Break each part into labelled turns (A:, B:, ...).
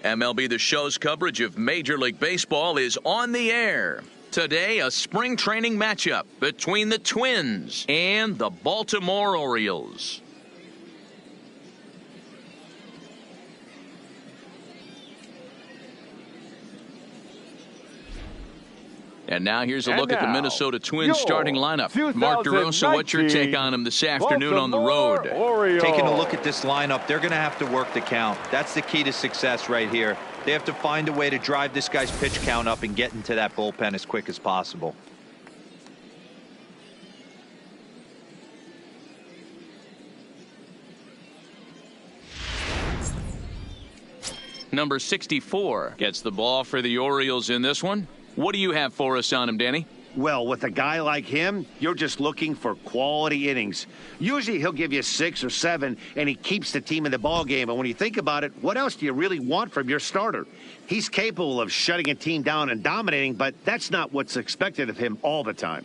A: MLB The Show's coverage of Major League Baseball is on the air. Today, a spring training matchup between the Twins and the Baltimore Orioles. And now here's a look at the Minnesota Twins starting lineup. Mark DeRosa, what's your take on them this afternoon on the road?
B: Orioles. Taking a look at this lineup, they're going to have to work the count. That's the key to success right here. They have to find a way to drive this guy's pitch count up and get into that bullpen as quick as possible.
A: Number 64 gets the ball for the Orioles in this one. What do you have for us on him, Danny?
C: Well, with a guy like him, you're just looking for quality innings. Usually he'll give you 6 or 7, and he keeps the team in the ball game. And when you think about it, what else do you really want from your starter? He's capable of shutting a team down and dominating, but that's not what's expected of him all the time.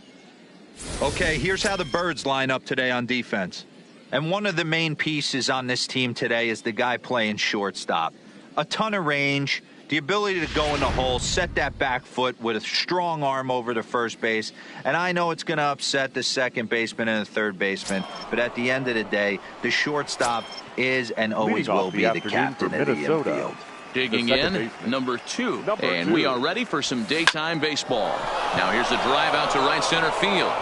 B: Okay, here's how the Birds line up today on defense. And one of the main pieces on this team today is the guy playing shortstop. A ton of range, the ability to go in the hole, set that back foot with a strong arm over to first base. And I know it's going to upset the second baseman and the third baseman, but at the end of the day, the shortstop is and always will be the captain of the infield.
A: Digging in, number 2. And we are ready for some daytime baseball. Now here's the drive out to right center field.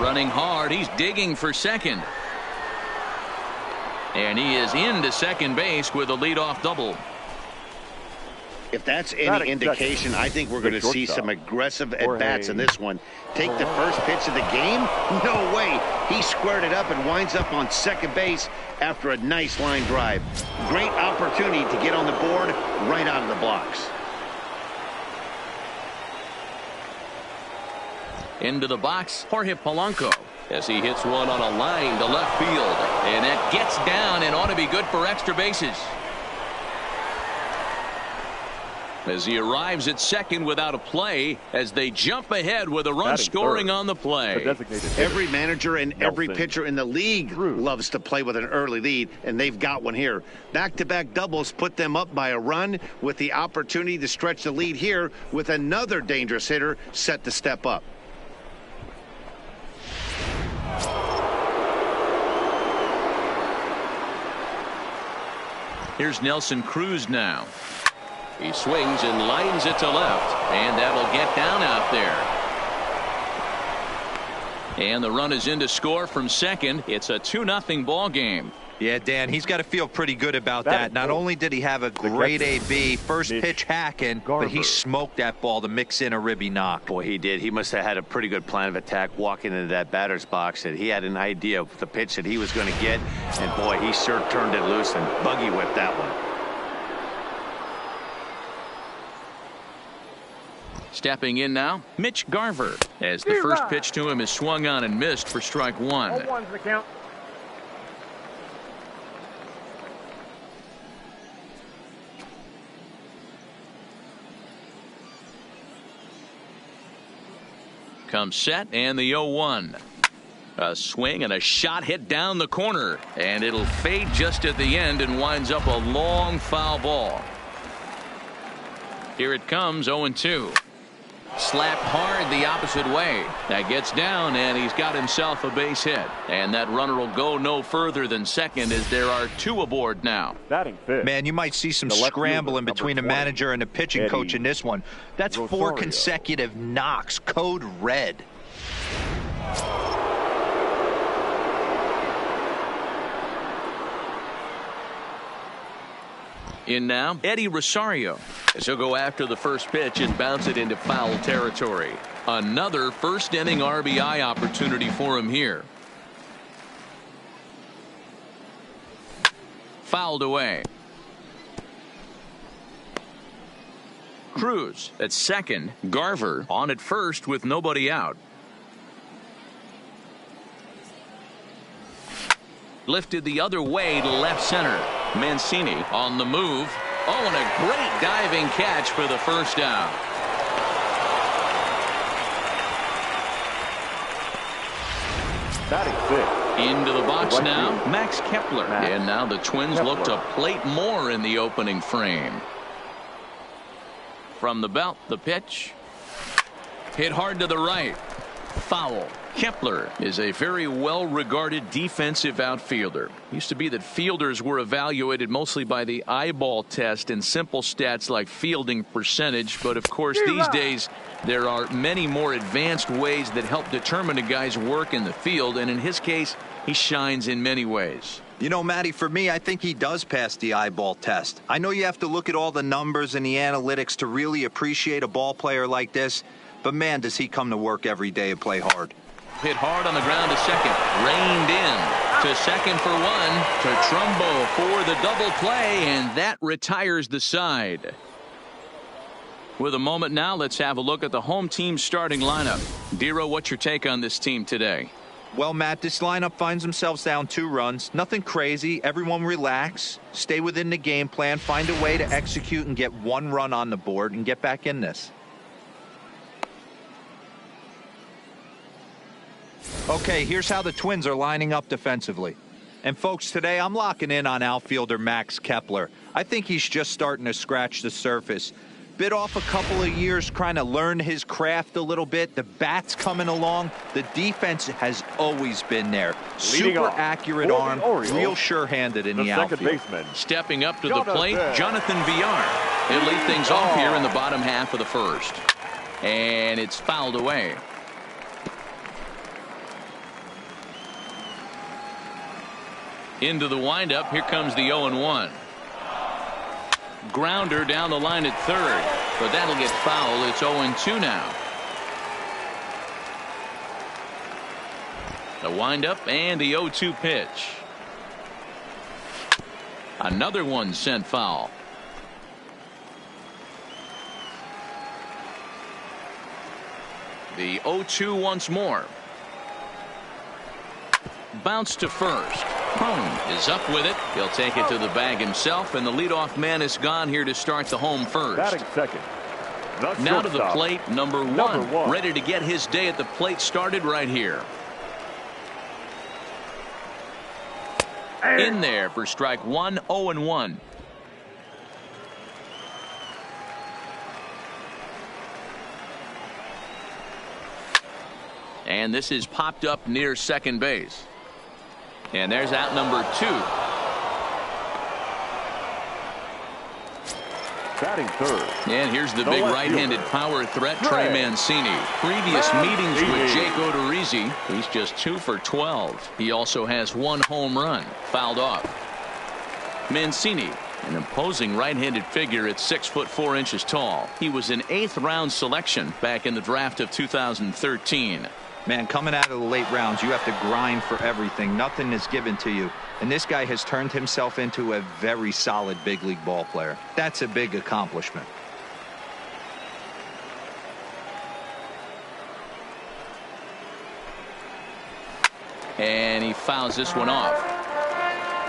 A: Running hard, he's digging for second. And he is into second base with a leadoff double.
C: If that's any indication, I think we're going to see some aggressive at-bats in this one. Take the first pitch of the game? No way. He squared it up and winds up on second base after a nice line drive. Great opportunity to get on the board right out of the blocks.
A: Into the box, Jorge Polanco, as he hits one on a line to left field. And that gets down and ought to be good for extra bases. As he arrives at second without a play, as they jump ahead with a run scoring on the play.
C: Every manager and every pitcher in the league loves to play with an early lead, and they've got one here. Back-to-back doubles put them up by a run with the opportunity to stretch the lead here with another dangerous hitter set to step up.
A: Here's Nelson Cruz now. He swings and lines it to left, and that'll get down out there. And the run is in to score from second. It's a 2-0 ball game.
B: Yeah, Dan, he's got to feel pretty good about that. Not only did he have a great AB, first pitch hacking, but he smoked that ball to mix in a ribby knock.
C: Boy, he did. He must have had a pretty good plan of attack walking into that batter's box. And he had an idea of the pitch that he was going to get. And, boy, he sure turned it loose and buggy whipped that one.
A: Stepping in now, Mitch Garver, as the first pitch to him is swung on and missed for strike 1.
D: 0-1's the count.
A: Comes set and the 0-1. A swing and a shot hit down the corner, and it'll fade just at the end and winds up a long foul ball. Here it comes, 0-2. Slapped hard the opposite way. That gets down, and he's got himself a base hit. And that runner will go no further than second, as there are 2 aboard now.
B: Man, you might see some scrambling between a manager and a pitching coach in this one. That's 4 consecutive knocks, code red.
A: In now, Eddie Rosario, as he'll go after the first pitch and bounce it into foul territory. Another first inning RBI opportunity for him here. Fouled away. Cruz at second. Garver on at first with nobody out. Lifted the other way to left center. Mancini on the move. Oh, and a great diving catch for the first down.
D: Batting 6.
A: Into the box now, Max Kepler. And now the Twins look to plate more in the opening frame. From the belt, the pitch. Hit hard to the right. Foul. Kepler is a very well-regarded defensive outfielder. Used to be that fielders were evaluated mostly by the eyeball test and simple stats like fielding percentage. But, of course, these days there are many more advanced ways that help determine a guy's work in the field. And in his case, he shines in many ways.
B: You know, Matty, for me, I think he does pass the eyeball test. I know you have to look at all the numbers and the analytics to really appreciate a ball player like this. But, man, does he come to work every day and play hard.
A: Hit hard on the ground to second. Reined in to second for one. To Trumbo for the double play, and that retires the side. With a moment now, let's have a look at the home team starting lineup. Dero, what's your take on this team today?
B: Well, Matt, this lineup finds themselves down 2 runs. Nothing crazy. Everyone relax. Stay within the game plan. Find a way to execute and get 1 run on the board and get back in this. Okay, here's how the Twins are lining up defensively. And, folks, today I'm locking in on outfielder Max Kepler. I think he's just starting to scratch the surface. Bit off a couple of years trying to learn his craft a little bit. The bat's coming along. The defense has always been there. Super accurate arm, real sure-handed in the outfield.
A: Stepping up to the plate, Jonathan Villar. He'll lead things off here in the bottom half of the first. And it's fouled away. Into the windup. Here comes the 0-1. Grounder down the line at third, but that'll get fouled. It's 0-2 now. The windup and the 0-2 pitch. Another one sent foul. The 0-2 once more. Bounce to first. Crone is up with it. He'll take it to the bag himself, and the leadoff man is gone here to start the home first.
D: Batting second.
A: Now to the plate, number one. Ready to get his day at the plate started right here. In there for strike one, 0-1. And this is popped up near second base. And there's out number 2.
D: Batting third.
A: And here's the big right-handed power threat, Trey Mancini. Previous meetings with Jake Odorizzi, he's just 2 for 12. He also has 1 home run, fouled off. Mancini, an imposing right-handed figure at 6'4" tall. He was an 8th-round selection back in the draft of 2013.
B: Man, coming out of the late rounds, you have to grind for everything. Nothing is given to you. And this guy has turned himself into a very solid big league ball player. That's a big accomplishment.
A: And he fouls this one off.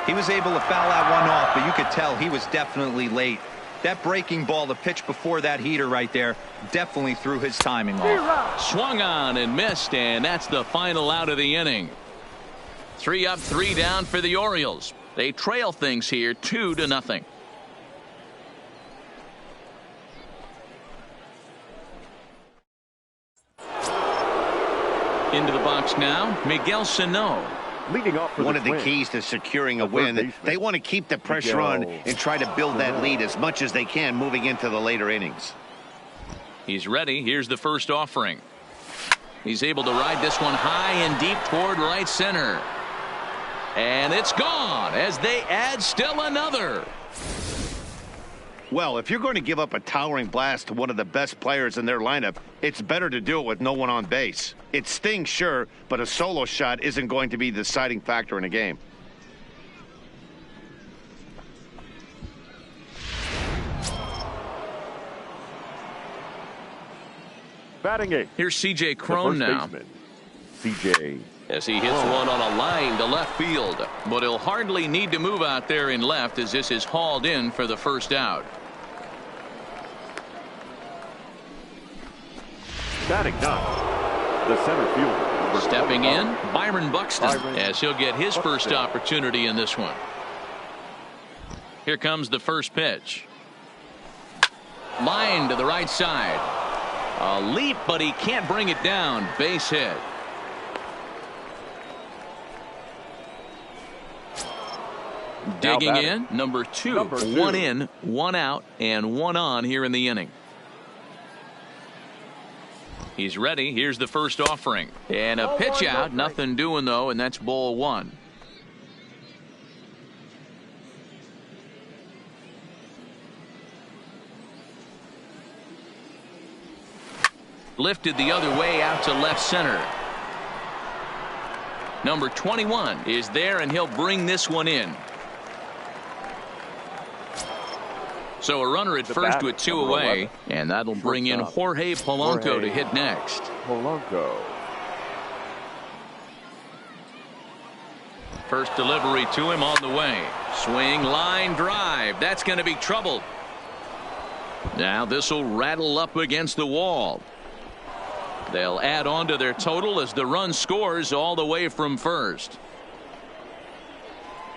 B: He was able to foul that one off, but you could tell he was definitely late. That breaking ball, the pitch before that heater right there, definitely threw his timing off.
A: Swung on and missed, and that's the final out of the inning. 3 up, 3 down for the Orioles. They trail things here 2-0. Into the box now, Miguel Sano.
D: Leading off for
C: one of the keys to securing a win. They want to keep the pressure on and try to build that lead as much as they can moving into the later innings.
A: He's ready. Here's the first offering. He's able to ride this one high and deep toward right center. And it's gone as they add still another.
C: Well, if you're going to give up a towering blast to one of the best players in their lineup, it's better to do it with no one on base. It stings, sure, but a solo shot isn't going to be the deciding factor in a game.
D: Batting 8.
A: Here's C.J. Crone now.
D: C.J.
A: As he hits one on a line to left field. But he'll hardly need to move out there in left as this is hauled in for the first out.
D: Batting 9. The center fielder,
A: Stepping in, Byron Buxton, as he'll get his first opportunity in this one. Here comes the first pitch. Line to the right side. A leap, but he can't bring it down. Base hit. Digging in, number two. One in, one out, and one on here in the inning. He's ready. Here's the first offering. And a pitch out. Nothing doing, though, and that's ball one. Lifted the other way out to left center. Number 21 is there, and he'll bring this one in. So a runner at first with two away, and that'll bring in Jorge Polanco to hit next.
D: Polanco.
A: First delivery to him on the way. Swing, line drive. That's going to be trouble. Now this will rattle up against the wall. They'll add on to their total as the run scores all the way from first.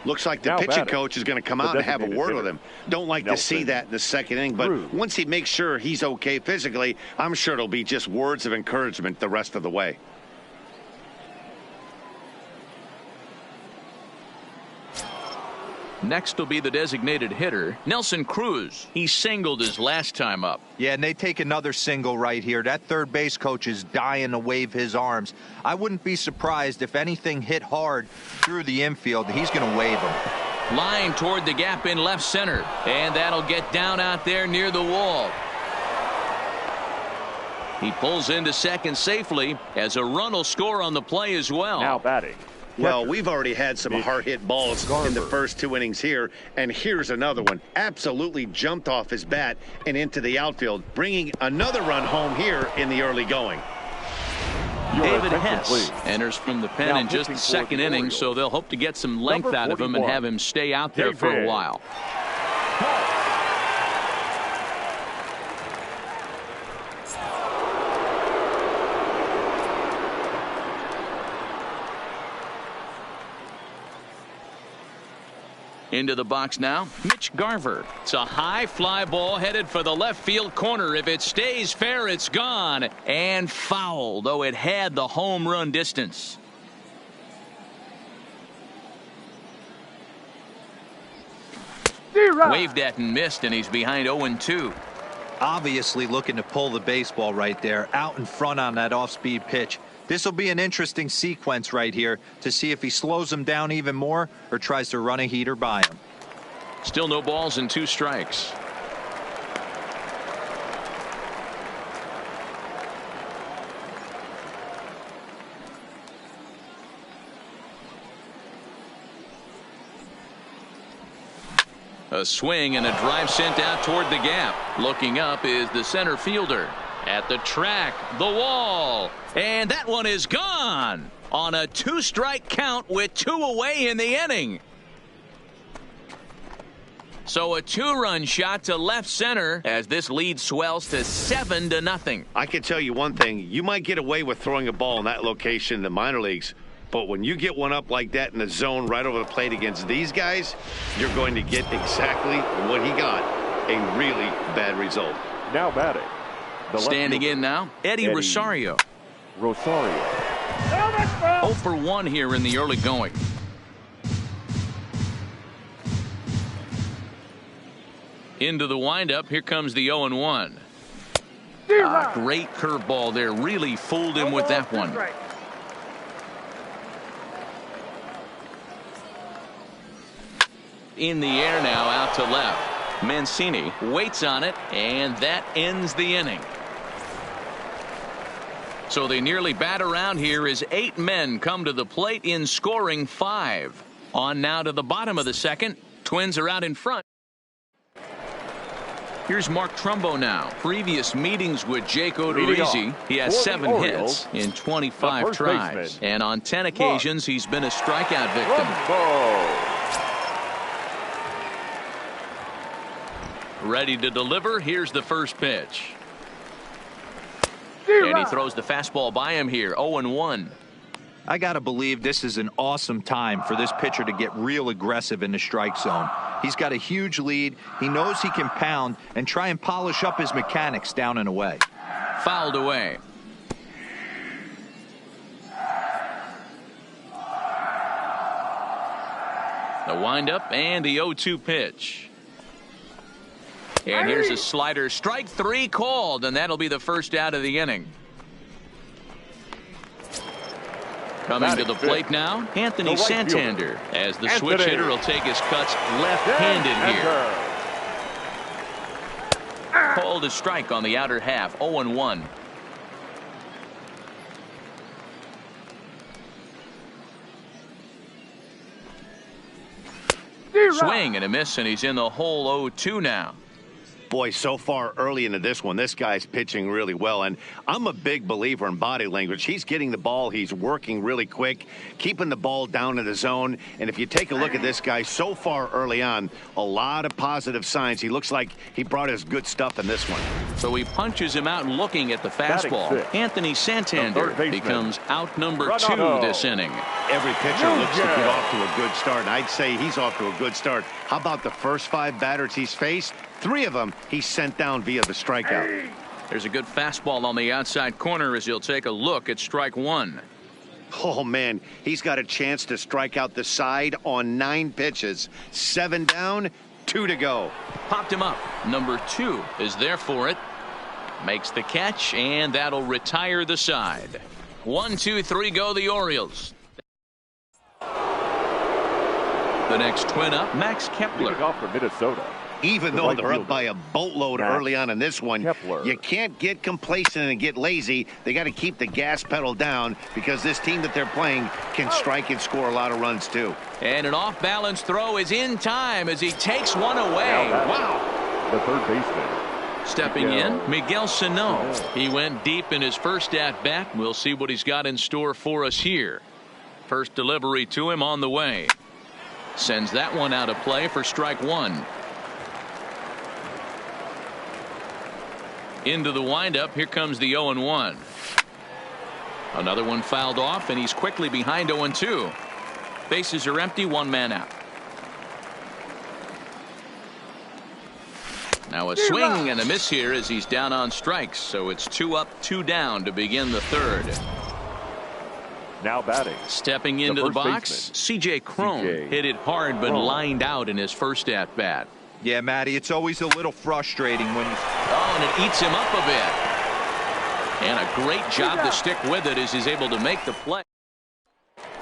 C: Looks like the pitching coach is going to come out and have a word with him. Don't like to see that in the second inning, but once he makes sure he's okay physically, I'm sure it'll be just words of encouragement the rest of the way.
A: Next will be the designated hitter, Nelson Cruz. He singled his last time up.
B: Yeah, and they take another single right here. That third base coach is dying to wave his arms. I wouldn't be surprised if anything hit hard through the infield. He's going to wave them.
A: Line toward the gap in left center, and that'll get down out there near the wall. He pulls into second safely as a run will score on the play as well.
D: Now batting.
C: Well, we've already had some hard-hit balls in the first two innings here, and here's another one. Absolutely jumped off his bat and into the outfield, bringing another run home here in the early going.
A: David Hess enters from the pen in just the second inning, so they'll hope to get some length out of him and have him stay out there for a while. Into the box now, Mitch Garver. It's a high fly ball headed for the left field corner. If it stays fair, it's gone. And foul, though it had the home run distance. Waved at and missed, and he's behind 0-2.
B: Obviously looking to pull the baseball right there, out in front on that off-speed pitch. This will be an interesting sequence right here to see if he slows him down even more or tries to run a heater by him.
A: Still no balls and 2 strikes. A swing and a drive sent out toward the gap. Looking up is the center fielder. At the track, the wall, and that one is gone on a 2-strike count with 2 away in the inning. So a 2-run shot to left center as this lead swells to 7-0.
C: I can tell you one thing. You might get away with throwing a ball in that location in the minor leagues, but when you get one up like that in the zone right over the plate against these guys, you're going to get exactly what he got, a really bad result.
D: Now batting.
A: Standing in now, Eddie Rosario.
D: 0
A: for 1 here in the early going. Into the windup, here comes the 0-1. Great curveball there, really fooled him with that one. In the air now, out to left. Mancini waits on it, and that ends the inning. So they nearly bat around here as 8 men come to the plate in scoring 5. On now to the bottom of the second. Twins are out in front. Here's Mark Trumbo now. Previous meetings with Jake Odorizzi, he has 7 hits in 25 tries. And on 10 occasions, he's been a strikeout victim. Ready to deliver. Here's the first pitch. And he throws the fastball by him here. 0-1.
B: I got to believe this is an awesome time for this pitcher to get real aggressive in the strike zone. He's got a huge lead. He knows he can pound and try and polish up his mechanics down and away.
A: Fouled away. The windup and the 0-2 pitch. And here's a slider. Strike 3 called, and that'll be the first out of the inning. Coming to the plate now, Anthony Santander, as the switch hitter will take his cuts left-handed here. Called a strike on the outer half, 0-1. Swing and a miss, and he's in the hole 0-2 now.
C: Boy, so far early into this one, this guy's pitching really well, and I'm a big believer in body language. He's getting the ball, he's working really quick, keeping the ball down in the zone, and if you take a look at this guy so far early on, a lot of positive signs. He looks like he brought his good stuff in this one.
A: So he punches him out looking at the fastball. Anthony Santander becomes out number 2 this inning.
C: Every pitcher looks to get off to a good start, and I'd say he's off to a good start. How about the first 5 batters he's faced? 3 of them he sent down via the strikeout.
A: There's a good fastball on the outside corner as he'll take a look at strike 1.
C: Oh, man, he's got a chance to strike out the side on 9 pitches. 7 down, 2 to go.
A: Popped him up. Number 2 is there for it. Makes the catch, and that'll retire the side. 1, 2, 3 go the Orioles. The next twin up, Max Kepler.
D: Off for Minnesota.
C: Even though they're up by a boatload early on in this one, you can't get complacent and get lazy. They got to keep the gas pedal down because this team that they're playing can strike and score a lot of runs too.
A: And an off-balance throw is in time as he takes one away. Wow.
D: The third baseman.
A: Stepping in, Miguel Sano. He went deep in his first at-bat. We'll see what he's got in store for us here. First delivery to him on the way. Sends that one out of play for strike 1. Into the windup. Here comes the 0-1. Another one fouled off, and he's quickly behind 0-2. Bases are empty, 1 man out. Now a swing and a miss here as he's down on strikes. So it's 2 up, 2 down to begin the third.
D: Now batting.
A: Stepping into the box, C.J. Cron hit it hard but lined out in his first at bat.
B: Yeah, Matty, it's always a little frustrating when
A: and it eats him up a bit. And a great job to stick with it as he's able to make the play.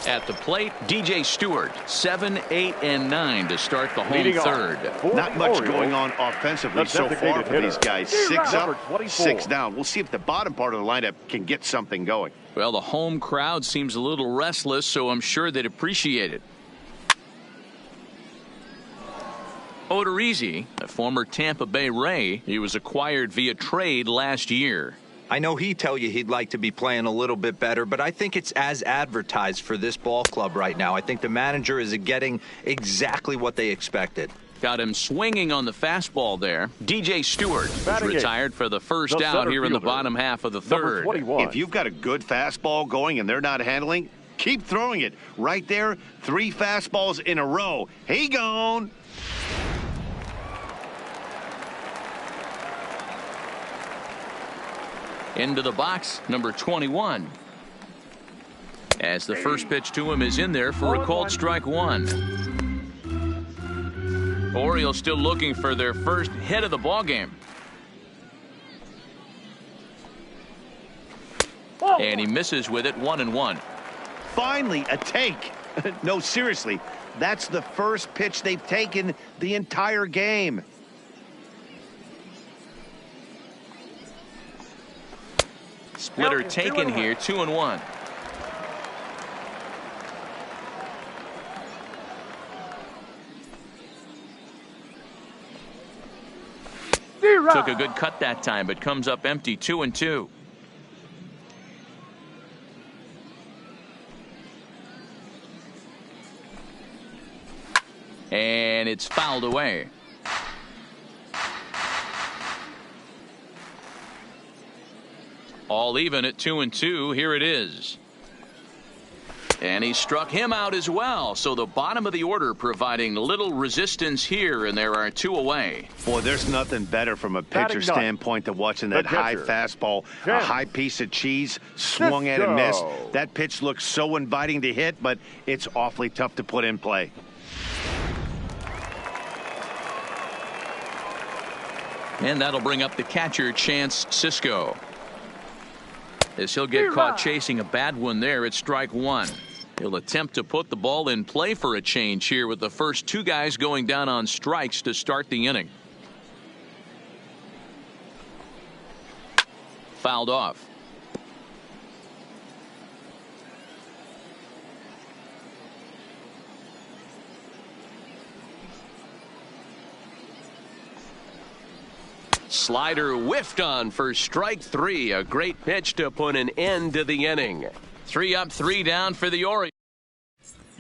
A: At the plate, DJ Stewart, 7, 8, and 9 to start the home third.
C: Not much going on offensively so far for these guys. 6 up, 6 down. We'll see if the bottom part of the lineup can get something going.
A: Well, the home crowd seems a little restless, so I'm sure they'd appreciate it. Odorizzi, a former Tampa Bay Ray, he was acquired via trade last year.
B: I know he'd tell you he'd like to be playing a little bit better, but I think it's as advertised for this ball club right now. I think the manager is getting exactly what they expected.
A: Got him swinging on the fastball there. DJ Stewart is retired for the first out here in the bottom half of the third.
C: If you've got a good fastball going and they're not handling, keep throwing it. Right there, 3 fastballs in a row. He gone.
A: Into the box, number 21. As the first pitch to him is in there for a called strike 1. Orioles still looking for their first hit of the ballgame. And he misses with it, 1-1.
C: Finally, a take. No, seriously, that's the first pitch they've taken the entire game.
A: Splitter taken here, 2-1. Took a good cut that time, but comes up empty, 2-2. And it's fouled away. All even at 2-2. Here it is. And he struck him out as well. So the bottom of the order providing little resistance here, and there are 2 away.
C: Boy, there's nothing better from a pitcher standpoint than watching that high fastball, a high piece of cheese, swung at and missed. That pitch looks so inviting to hit, but it's awfully tough to put in play.
A: And that'll bring up the catcher, Chance Cisco. As he'll get caught chasing a bad one there at strike 1. He'll attempt to put the ball in play for a change here with the first 2 guys going down on strikes to start the inning. Fouled off.
E: Slider whiffed on for strike 3. A great pitch to put an end to the inning.
A: 3 up, 3 down for the Orioles.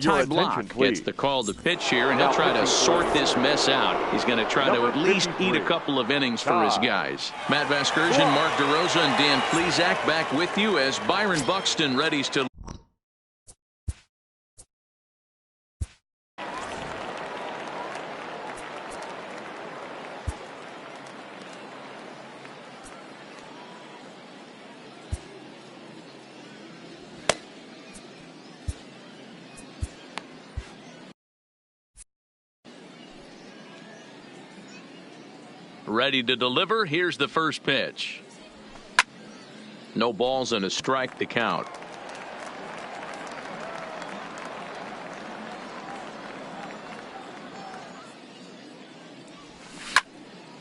A: Ty Block gets the call to pitch here, and he'll try to sort this mess out. He's going to try to at least eat a couple of innings for his guys. Matt Vasgersian, Mark DeRosa, and Dan Plesac back with you as Byron Buxton readies to. Ready to deliver. Here's the first pitch. No balls and a strike to count.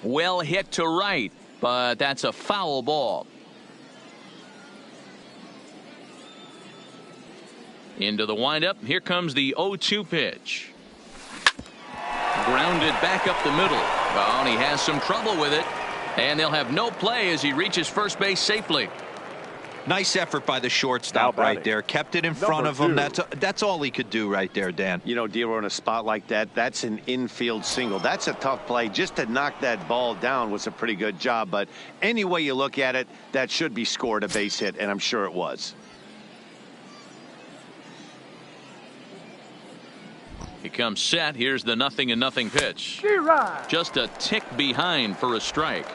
A: Well hit to right, but that's a foul ball. Into the windup. Here comes the 0-2 pitch. Grounded back up the middle. Oh, and he has some trouble with it. And they'll have no play as he reaches first base safely.
B: Nice effort by the shortstop right there. Kept it in front of him. That's all he could do right there, Dan.
C: You know, Dero, in a spot like that, that's an infield single. That's a tough play. Just to knock that ball down was a pretty good job. But any way you look at it, that should be scored a base hit, and I'm sure it was.
A: He comes set. Here's the 0-0 pitch. Just a tick behind for a strike.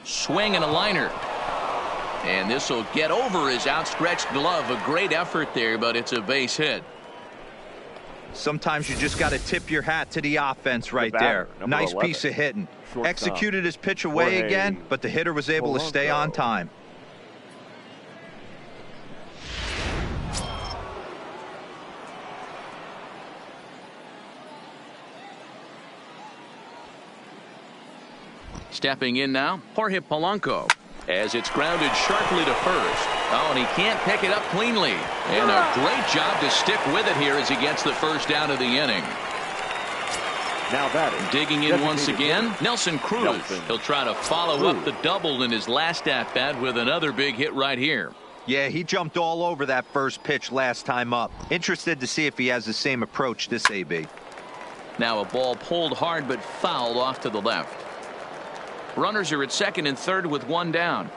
A: Swing and a liner. And this will get over his outstretched glove. A great effort there, but it's a base hit.
B: Sometimes you just got to tip your hat to the offense right there. Nice piece of hitting. Executed his pitch away again, but the hitter was able to stay on time.
A: Stepping in now, Jorge Polanco, as it's grounded sharply to first. Oh, and he can't pick it up cleanly. And a great job to stick with it here as he gets the first down of the inning.
D: Now batting.
A: Digging in once again, Nelson Cruz. He'll try to follow up the double in his last at-bat with another big hit right here.
B: Yeah, he jumped all over that first pitch last time up. Interested to see if he has the same approach this AB.
A: Now a ball pulled hard but fouled off to the left. Runners are at second and third with 1 down.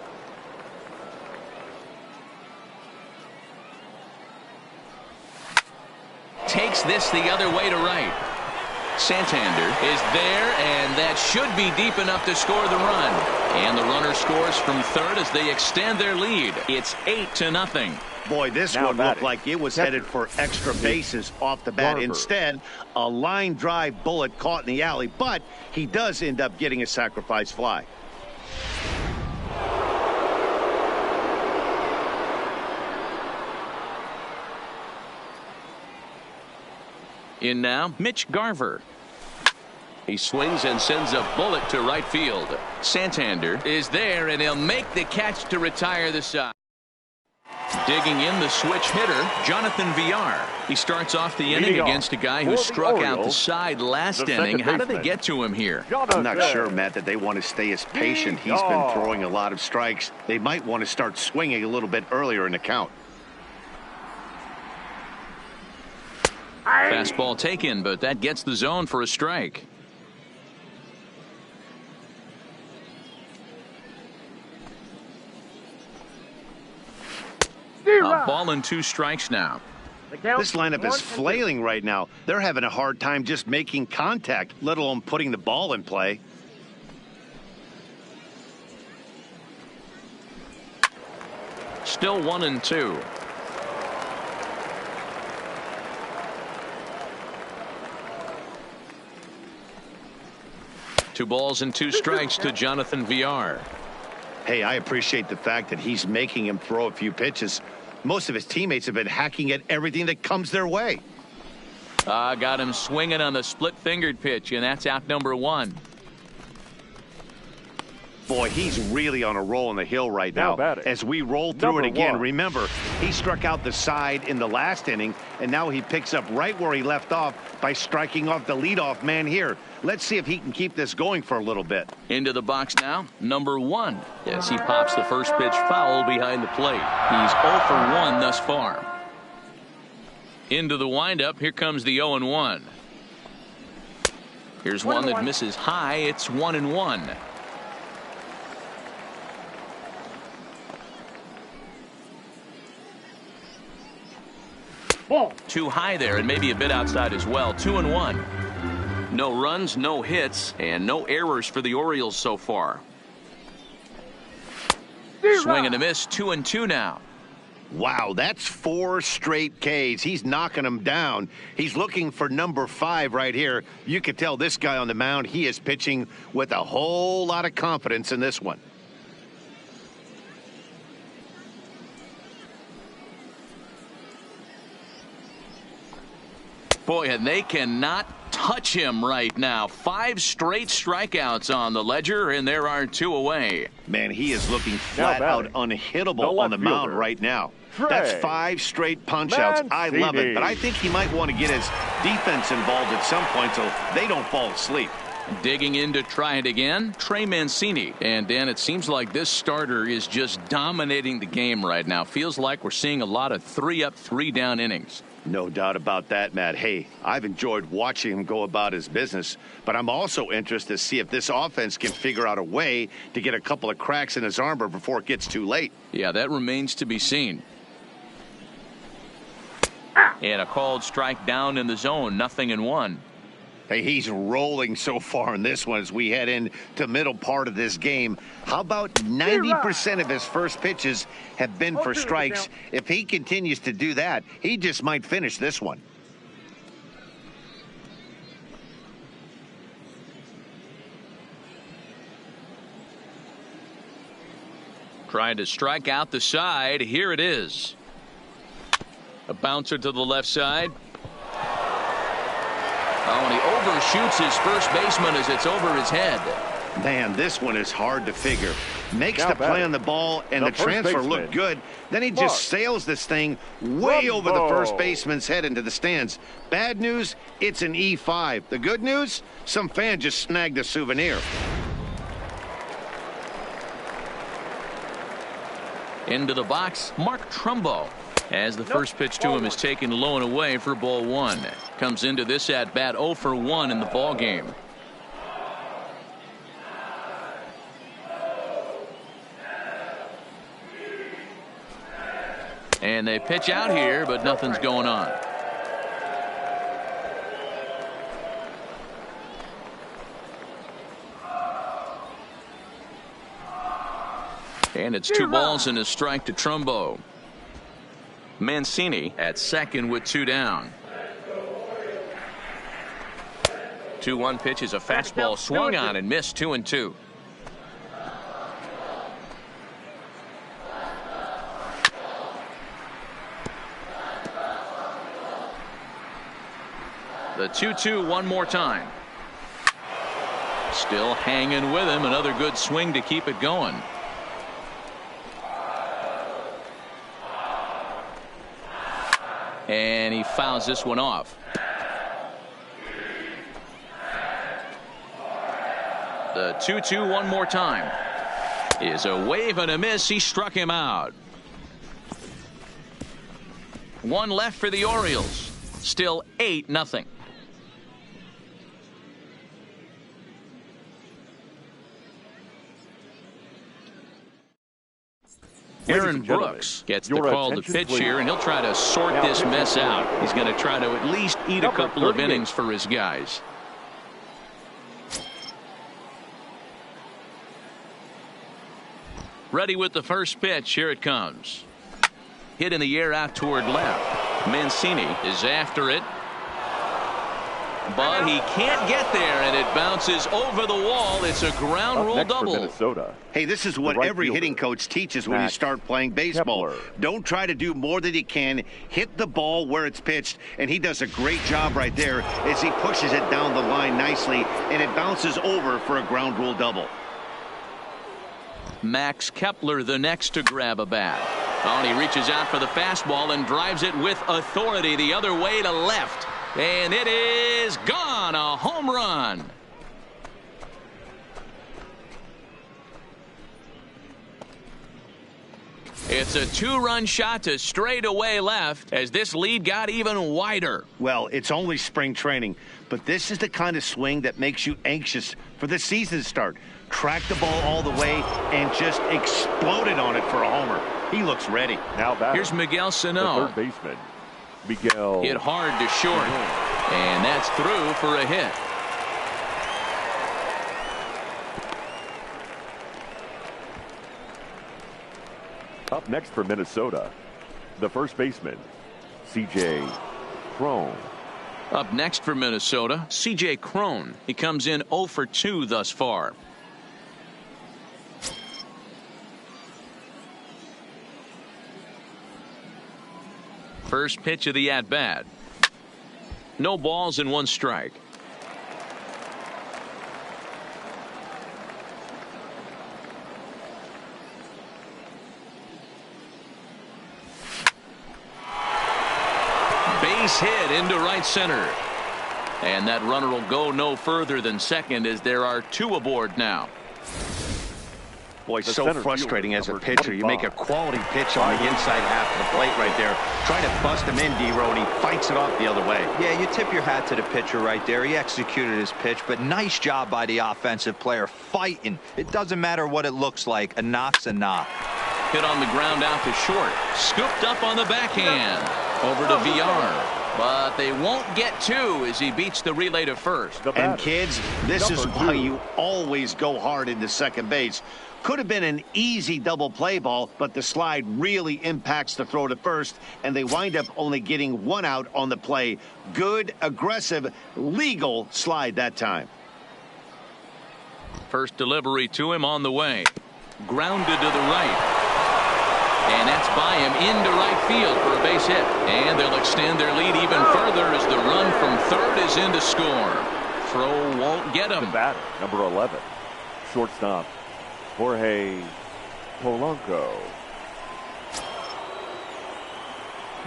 A: Takes this the other way to right. Santander is there, and that should be deep enough to score the run. And the runner scores from third as they extend their lead. It's 8-0.
C: Boy, this one looked like it was headed for extra bases off the bat. Instead, a line drive bullet caught in the alley, but he does end up getting a sacrifice fly.
A: In now, Mitch Garver. He swings and sends a bullet to right field. Santander is there, and he'll make the catch to retire the side. Digging in the switch hitter, Jonathan Villar. He starts off the inning against a guy who struck out the side last inning. How did they get to him here?
C: I'm not sure, Matt, that they want to stay as patient. He's been throwing a lot of strikes. They might want to start swinging a little bit earlier in the count.
A: Fastball taken, but that gets the zone for a strike. Ball and 2 strikes now.
C: This lineup is flailing right now. They're having a hard time just making contact, let alone putting the ball in play.
A: Still 1-2. Two balls and 2 strikes to Jonathan VR.
C: Hey, I appreciate the fact that he's making him throw a few pitches. Most of his teammates have been hacking at everything that comes their way.
A: Got him swinging on the split-fingered pitch, and that's out number 1.
C: Boy, he's really on a roll on the hill right now. As we roll through it again, remember, he struck out the side in the last inning, and now he picks up right where he left off by striking off the leadoff man here. Let's see if he can keep this going for a little bit.
A: Into the box now, number 1. As he pops the first pitch foul behind the plate. He's 0 for 1 thus far. Into the windup, here comes the 0-1. Here's one that misses high. It's 1-1.
D: Ball.
A: Too high there and maybe a bit outside as well. 2-1. No runs, no hits, and no errors for the Orioles so far. Swing and a miss. 2-2 now.
C: Wow, that's 4 straight Ks. He's knocking them down. He's looking for number 5 right here. You could tell this guy on the mound, he is pitching with a whole lot of confidence in this one.
A: Boy, and they cannot touch him right now. 5 straight strikeouts on the ledger, and there are 2 away.
C: Man, he is looking flat out unhittable on the mound right now. That's 5 straight punch-outs. I love it, but I think he might want to get his defense involved at some point so they don't fall asleep.
A: Digging in to try it again, Trey Mancini. And, Dan, it seems like this starter is just dominating the game right now. Feels like we're seeing a lot of 3-up, 3-down innings.
C: No doubt about that, Matt. Hey, I've enjoyed watching him go about his business, but I'm also interested to see if this offense can figure out a way to get a couple of cracks in his armor before it gets too late.
A: Yeah, that remains to be seen. And a called strike down in the zone, 0-1.
C: Hey, he's rolling so far in this one as we head into middle part of this game. How about 90% of his first pitches have been for strikes? If he continues to do that, he just might finish this one.
A: Trying to strike out the side. Here it is. A bouncer to the left side. Oh, and he overshoots his first baseman as it's over his head.
C: Man, this one is hard to figure. Makes the play on the ball, and the transfer looked good. Then he just sails this thing way over the first baseman's head into the stands. Bad news, it's an E5. The good news, some fan just snagged a souvenir.
A: Into the box, Mark Trumbo. As the first pitch to him is taken low and away for ball 1. Comes into this at bat 0 for 1 in the ball game. And they pitch out here, but nothing's going on. And it's 2 balls and a strike to Trumbo. Mancini at second with 2 down. 2-1 pitch is a fastball swung on and missed. 2-2. The 2-2 one more time. Still hanging with him. Another good swing to keep it going. And he fouls this one off. The 2-2 one more time is a wave and a miss. He struck him out. 1 left for the Orioles. Still 8-0. Aaron Brooks gets the call to pitch here, and he'll try to sort this mess out. He's going to try to at least eat a couple of innings for his guys. Ready with the first pitch. Here it comes. Hit in the air out toward left. Mancini is after it. But he can't get there, and it bounces over the wall. It's a ground rule double.
D: Minnesota.
C: Hey, this is what every hitting coach teaches when you start playing baseball. Don't try to do more than you can. Hit the ball where it's pitched, and he does a great job right there as he pushes it down the line nicely, and it bounces over for a ground rule double.
A: Max Kepler the next to grab a bat. Oh, and he reaches out for the fastball and drives it with authority the other way to left. And it is gone. A home run. It's a two-run shot to straightaway left as this lead got even wider.
C: Well, it's only spring training, but this is the kind of swing that makes you anxious for the season to start. Track the ball all the way and just exploded on it for a homer. He looks ready.
D: Now
A: here's Miguel Sano.
D: Third baseman. Miguel.
A: Hit hard to short. And that's through for a hit.
D: Up next for Minnesota, the first baseman, C.J. Cron.
A: Up next for Minnesota, C.J. Cron. He comes in 0 for 2 thus far. First pitch of the at-bat. No balls and 1 strike. Base hit into right center. And that runner will go no further than second as there are 2 aboard now.
C: Boy, so frustrating as a pitcher. You make a quality pitch on the inside half of the plate right there. Try to bust him in, D-Row, and he fights it off the other way.
B: Yeah, you tip your hat to the pitcher right there. He executed his pitch, but nice job by the offensive player fighting. It doesn't matter what it looks like. A knock's a knock.
A: Hit on the ground out to short. Scooped up on the backhand. Over to VR. But they won't get 2 as he beats the relay to first.
C: And kids, this is why you always go hard into second base. Could have been an easy double play ball, but the slide really impacts the throw to first, and they wind up only getting 1 out on the play. Good, aggressive, legal slide that time.
A: First delivery to him on the way. Grounded to the right. And that's by him into right field for a base hit. And they'll extend their lead even further as the run from third is in to score. Throw won't get him.
D: The batter, number 11, shortstop, Jorge Polanco.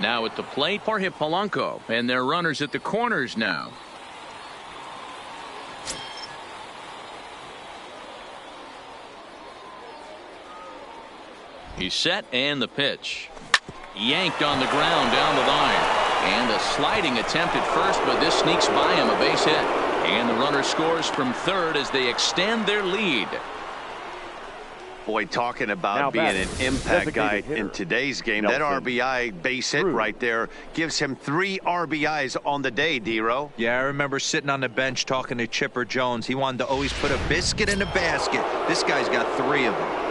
A: Now at the plate, Jorge Polanco. And their runners at the corners now. He's set and the pitch. Yanked on the ground down the line. And a sliding attempt at first, but this sneaks by him, a base hit. And the runner scores from third as they extend their lead.
C: Boy, talking about being an impact guy in today's game, that RBI base hit right there gives him 3 RBIs on the day, D-Row.
B: Yeah, I remember sitting on the bench talking to Chipper Jones. He wanted to always put a biscuit in a basket. This guy's got 3 of them.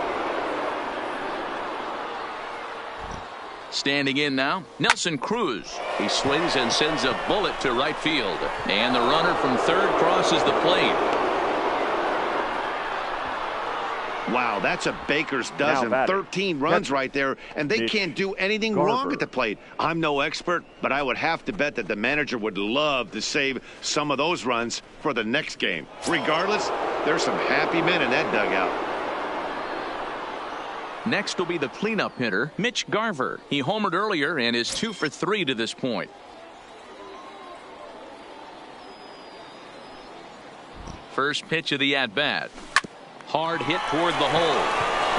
A: Standing in now, Nelson Cruz. He swings and sends a bullet to right field. And the runner from third crosses the plate.
C: Wow, that's a baker's dozen. 13 runs right there, and they can't do anything wrong at the plate. I'm no expert, but I would have to bet that the manager would love to save some of those runs for the next game. Regardless, there's some happy men in that dugout.
A: Next will be the cleanup hitter, Mitch Garver. He homered earlier and is 2 for 3 to this point. First pitch of the at-bat. Hard hit toward the hole.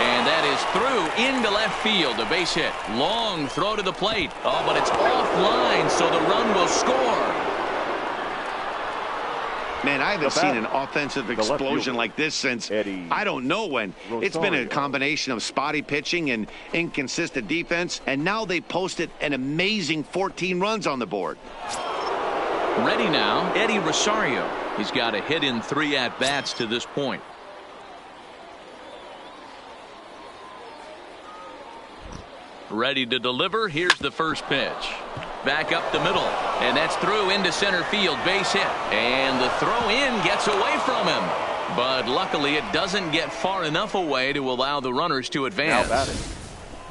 A: And that is through into left field. A base hit. Long throw to the plate. Oh, but it's offline, so the run will score.
C: Man, I haven't seen an offensive explosion like this since I don't know when. It's been a combination of spotty pitching and inconsistent defense, and now they posted an amazing 14 runs on the board.
A: Ready now, Eddie Rosario. He's got a hit in 3 at-bats to this point. Ready to deliver. Here's the first pitch. Back up the middle, and that's through into center field, base hit, and the throw in gets away from him, but luckily it doesn't get far enough away to allow the runners to advance.
D: Now batting,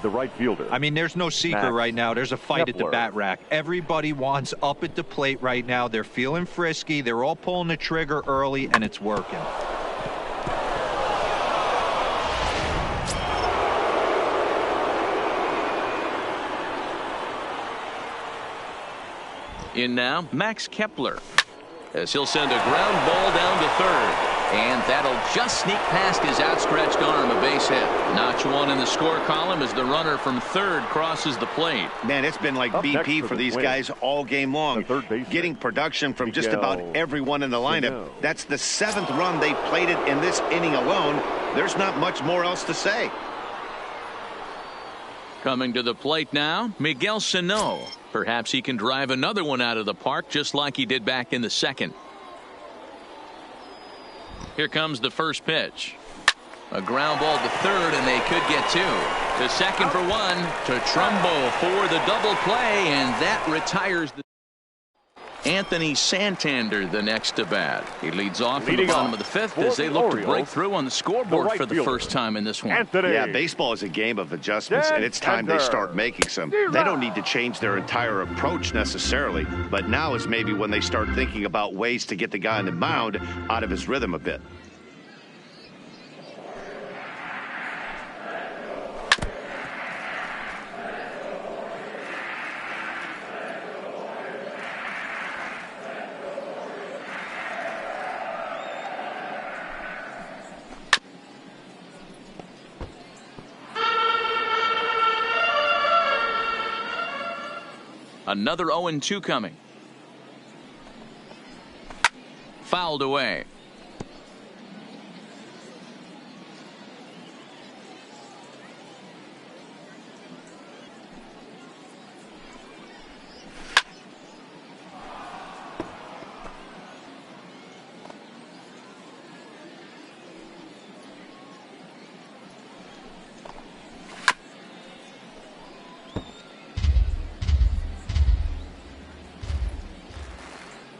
D: the right fielder.
B: I mean, there's no secret right now. There's a fight at the bat rack. Everybody wants up at the plate right now. They're feeling frisky. They're all pulling the trigger early, and it's working.
A: In now, Max Kepler, as he'll send a ground ball down to third, and that'll just sneak past his outstretched arm, a base hit. Notch 1 in the score column as the runner from third crosses the plate.
C: Man, it's been like BP for these guys all game long, getting production from just about everyone in the lineup. That's the 7th run they plated in this inning alone. There's not much more else to say.
A: Coming to the plate now, Miguel Sano. Perhaps he can drive another one out of the park just like he did back in the second. Here comes the first pitch. A ground ball to third, and they could get 2. To second for 1. To Trumbo for the double play, and that retires the Anthony Santander the next to bat. He leads off in the bottom of the 5th as they look to break through on the scoreboard for the first time in this one.
C: Yeah, baseball is a game of adjustments, and it's time they start making some. They don't need to change their entire approach necessarily, but now is maybe when they start thinking about ways to get the guy on the mound out of his rhythm a bit.
A: Another 0-2 coming. Fouled away.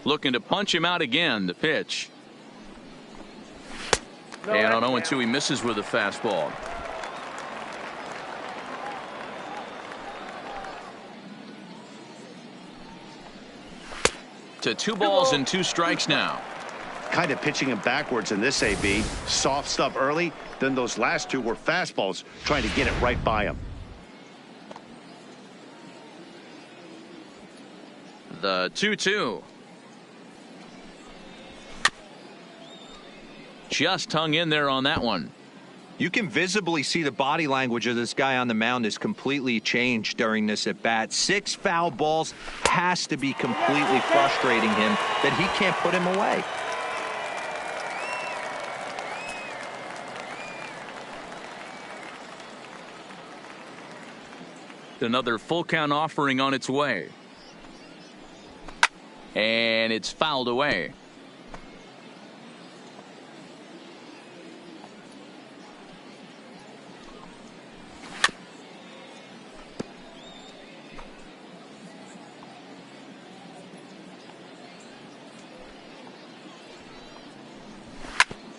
A: Looking to punch him out again. The pitch. And on 0-2 he misses with a fastball. To 2 balls and 2 strikes now.
C: Kind of pitching him backwards in this AB. Soft stuff early, then those last 2 were fastballs, trying to get it right by him.
A: The 2-2. Just hung in there on that one.
B: You can visibly see the body language of this guy on the mound is completely changed during this at bat. 6 foul balls has to be completely frustrating him that he can't put him away.
A: Another full count offering on its way. And it's fouled away.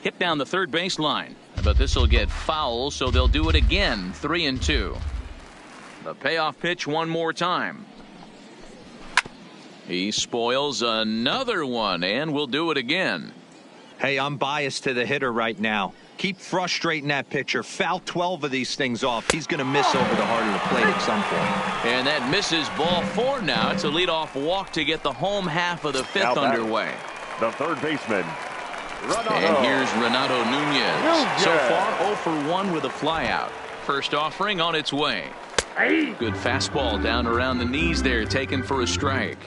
A: Hit down the third baseline, but this will get foul, so they'll do it again. 3-2. The payoff pitch one more time. He spoils another one, and will do it again.
B: Hey, I'm biased to the hitter right now. Keep frustrating that pitcher. Foul 12 of these things off. He's going to miss over the heart of the plate at some point.
A: And that misses ball 4 now. It's a leadoff walk to get the home half of the 5th underway.
D: The third baseman, Renato.
A: And here's Renato Nunez. So far 0 for 1 with a flyout. First offering on its way. Good fastball down around the knees there, taken for a strike.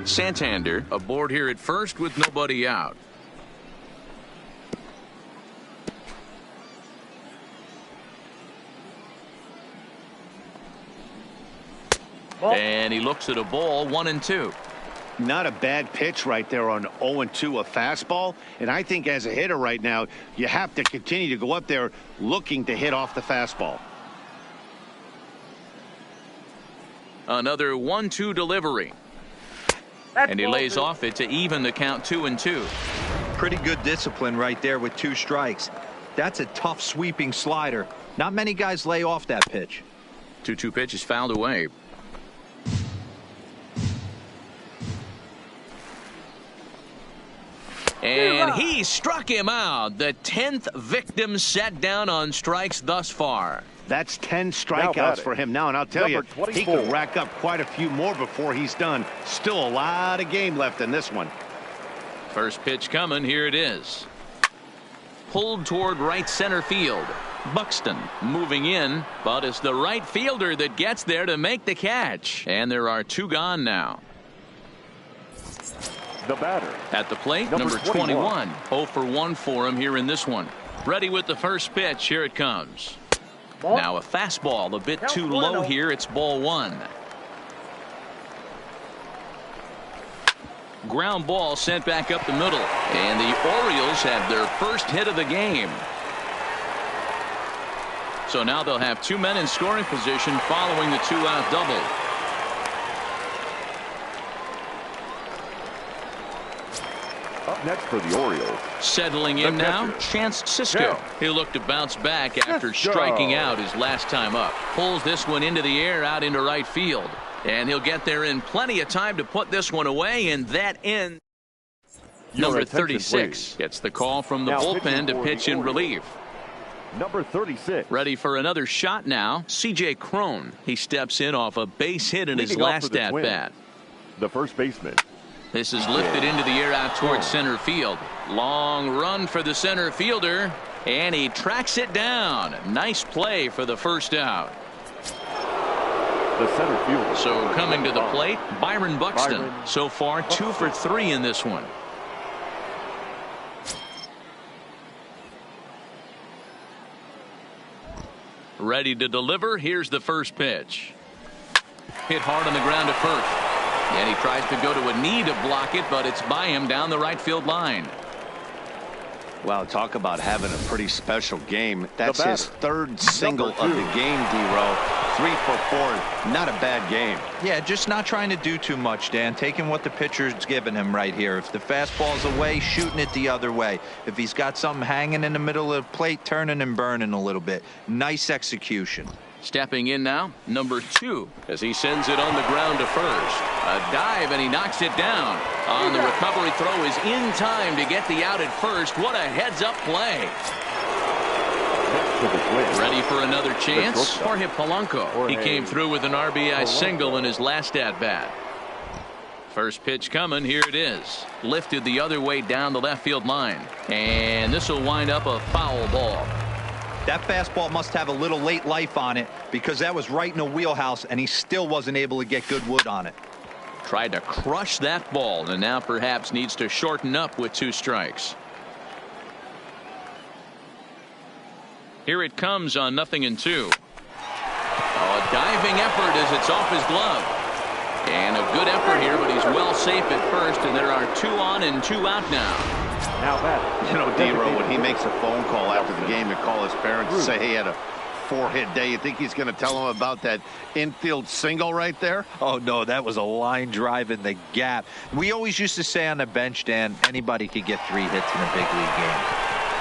A: Santander aboard here at first with nobody out. And he looks at a ball, 1-2.
C: Not a bad pitch right there on 0-2, a fastball. And I think as a hitter right now, you have to continue to go up there looking to hit off the fastball.
A: Another 1-2 delivery. And he lays off it to even the count 2-2.
B: Pretty good discipline right there with 2 strikes. That's a tough sweeping slider. Not many guys lay off that pitch.
A: 2-2 pitch is fouled away. And he struck him out. The 10th victim set down on strikes thus far.
C: That's 10 strikeouts for him now, and I'll tell you, he could rack up quite a few more before he's done. Still a lot of game left in this one.
A: First pitch coming. Here it is. Pulled toward right center field. Buxton moving in, but it's the right fielder that gets there to make the catch. And there are 2 gone now.
D: The batter.
A: At the plate, number 21. 0 for 1 for him here in this one. Ready with the first pitch. Here it comes. Now a fastball a bit too low here. It's ball 1. Ground ball sent back up the middle. And the Orioles have their first hit of the game. So now they'll have 2 men in scoring position following the 2-out double.
D: Up next for the Orioles.
A: Settling in now, Chance Sisco. He'll look to bounce back after striking out his last time up. Pulls this one into the air out into right field. And he'll get there in plenty of time to put this one away, and that ends. Number 36 gets the call from the bullpen to pitch in relief.
D: Number 36.
A: Ready for another shot now. C.J. Cron. He steps in off a base hit in his last at-bat.
D: The first baseman.
A: This is lifted into the air out towards center field. Long run for the center fielder, and he tracks it down. Nice play for the first out.
D: The center fielder.
A: So coming to the plate, Byron Buxton. So far 2 for 3 in this one. Ready to deliver. Here's the first pitch. Hit hard on the ground to first. And he tries to go to a knee to block it, but it's by him down the right field line.
C: Wow, talk about having a pretty special game. That's his 3rd single of the game, D-Row. 3 for 4. Not a bad game.
B: Yeah, just not trying to do too much, Dan. Taking what the pitcher's giving him right here. If the fastball's away, shooting it the other way. If he's got something hanging in the middle of the plate, turning and burning a little bit. Nice execution.
A: Stepping in now, number 2, as he sends it on the ground to first. A dive, and he knocks it down. On the recovery throw is in time to get the out at first. What a heads-up play. Ready for another chance? Jorge Polanco. He came through with an RBI single in his last at-bat. First pitch coming. Here it is. Lifted the other way down the left field line. And this will wind up a foul ball.
B: That fastball must have a little late life on it because that was right in the wheelhouse, and he still wasn't able to get good wood on it.
A: Tried to crush that ball, and now perhaps needs to shorten up with 2 strikes. Here it comes on 0-2. A diving effort as it's off his glove. And a good effort here, but he's well safe at first, and there are 2 on and 2 out now.
D: Now back.
C: You know, D-Row, when he makes a phone call after the game to call his parents and say he had a 4-hit day, you think he's going to tell them about that infield single right there?
B: Oh, no, that was a line drive in the gap. We always used to say on the bench, Dan, anybody could get 3 hits in a big league game.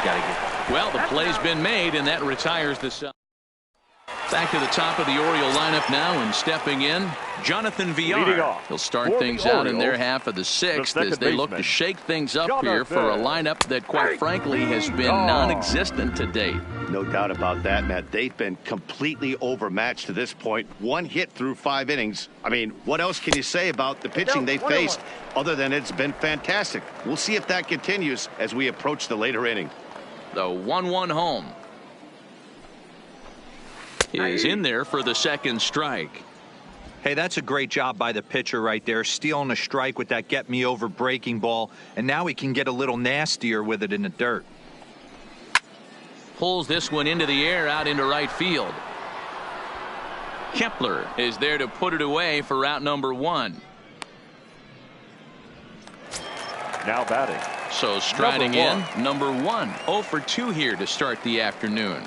B: Got to get.
A: Well, the play's been made, and that retires the side. Back to the top of the Oriole lineup now, and stepping in, Jonathan Villar. He'll start things out in their half of the 6th as they look to shake things up here for a lineup that, quite frankly, has been non-existent to date.
C: No doubt about that, Matt. They've been completely overmatched to this point. 1 hit through 5 innings. I mean, what else can you say about the pitching they faced other than it's been fantastic? We'll see if that continues as we approach the later inning.
A: The 1-1 home is in there for the 2nd strike.
B: Hey, that's a great job by the pitcher right there, stealing a strike with that get-me-over breaking ball, and now he can get a little nastier with it in the dirt.
A: Pulls this one into the air out into right field. Kepler is there to put it away for out number 1.
D: Now batting.
A: So striding in, number 1. 0 for 2 here to start the afternoon.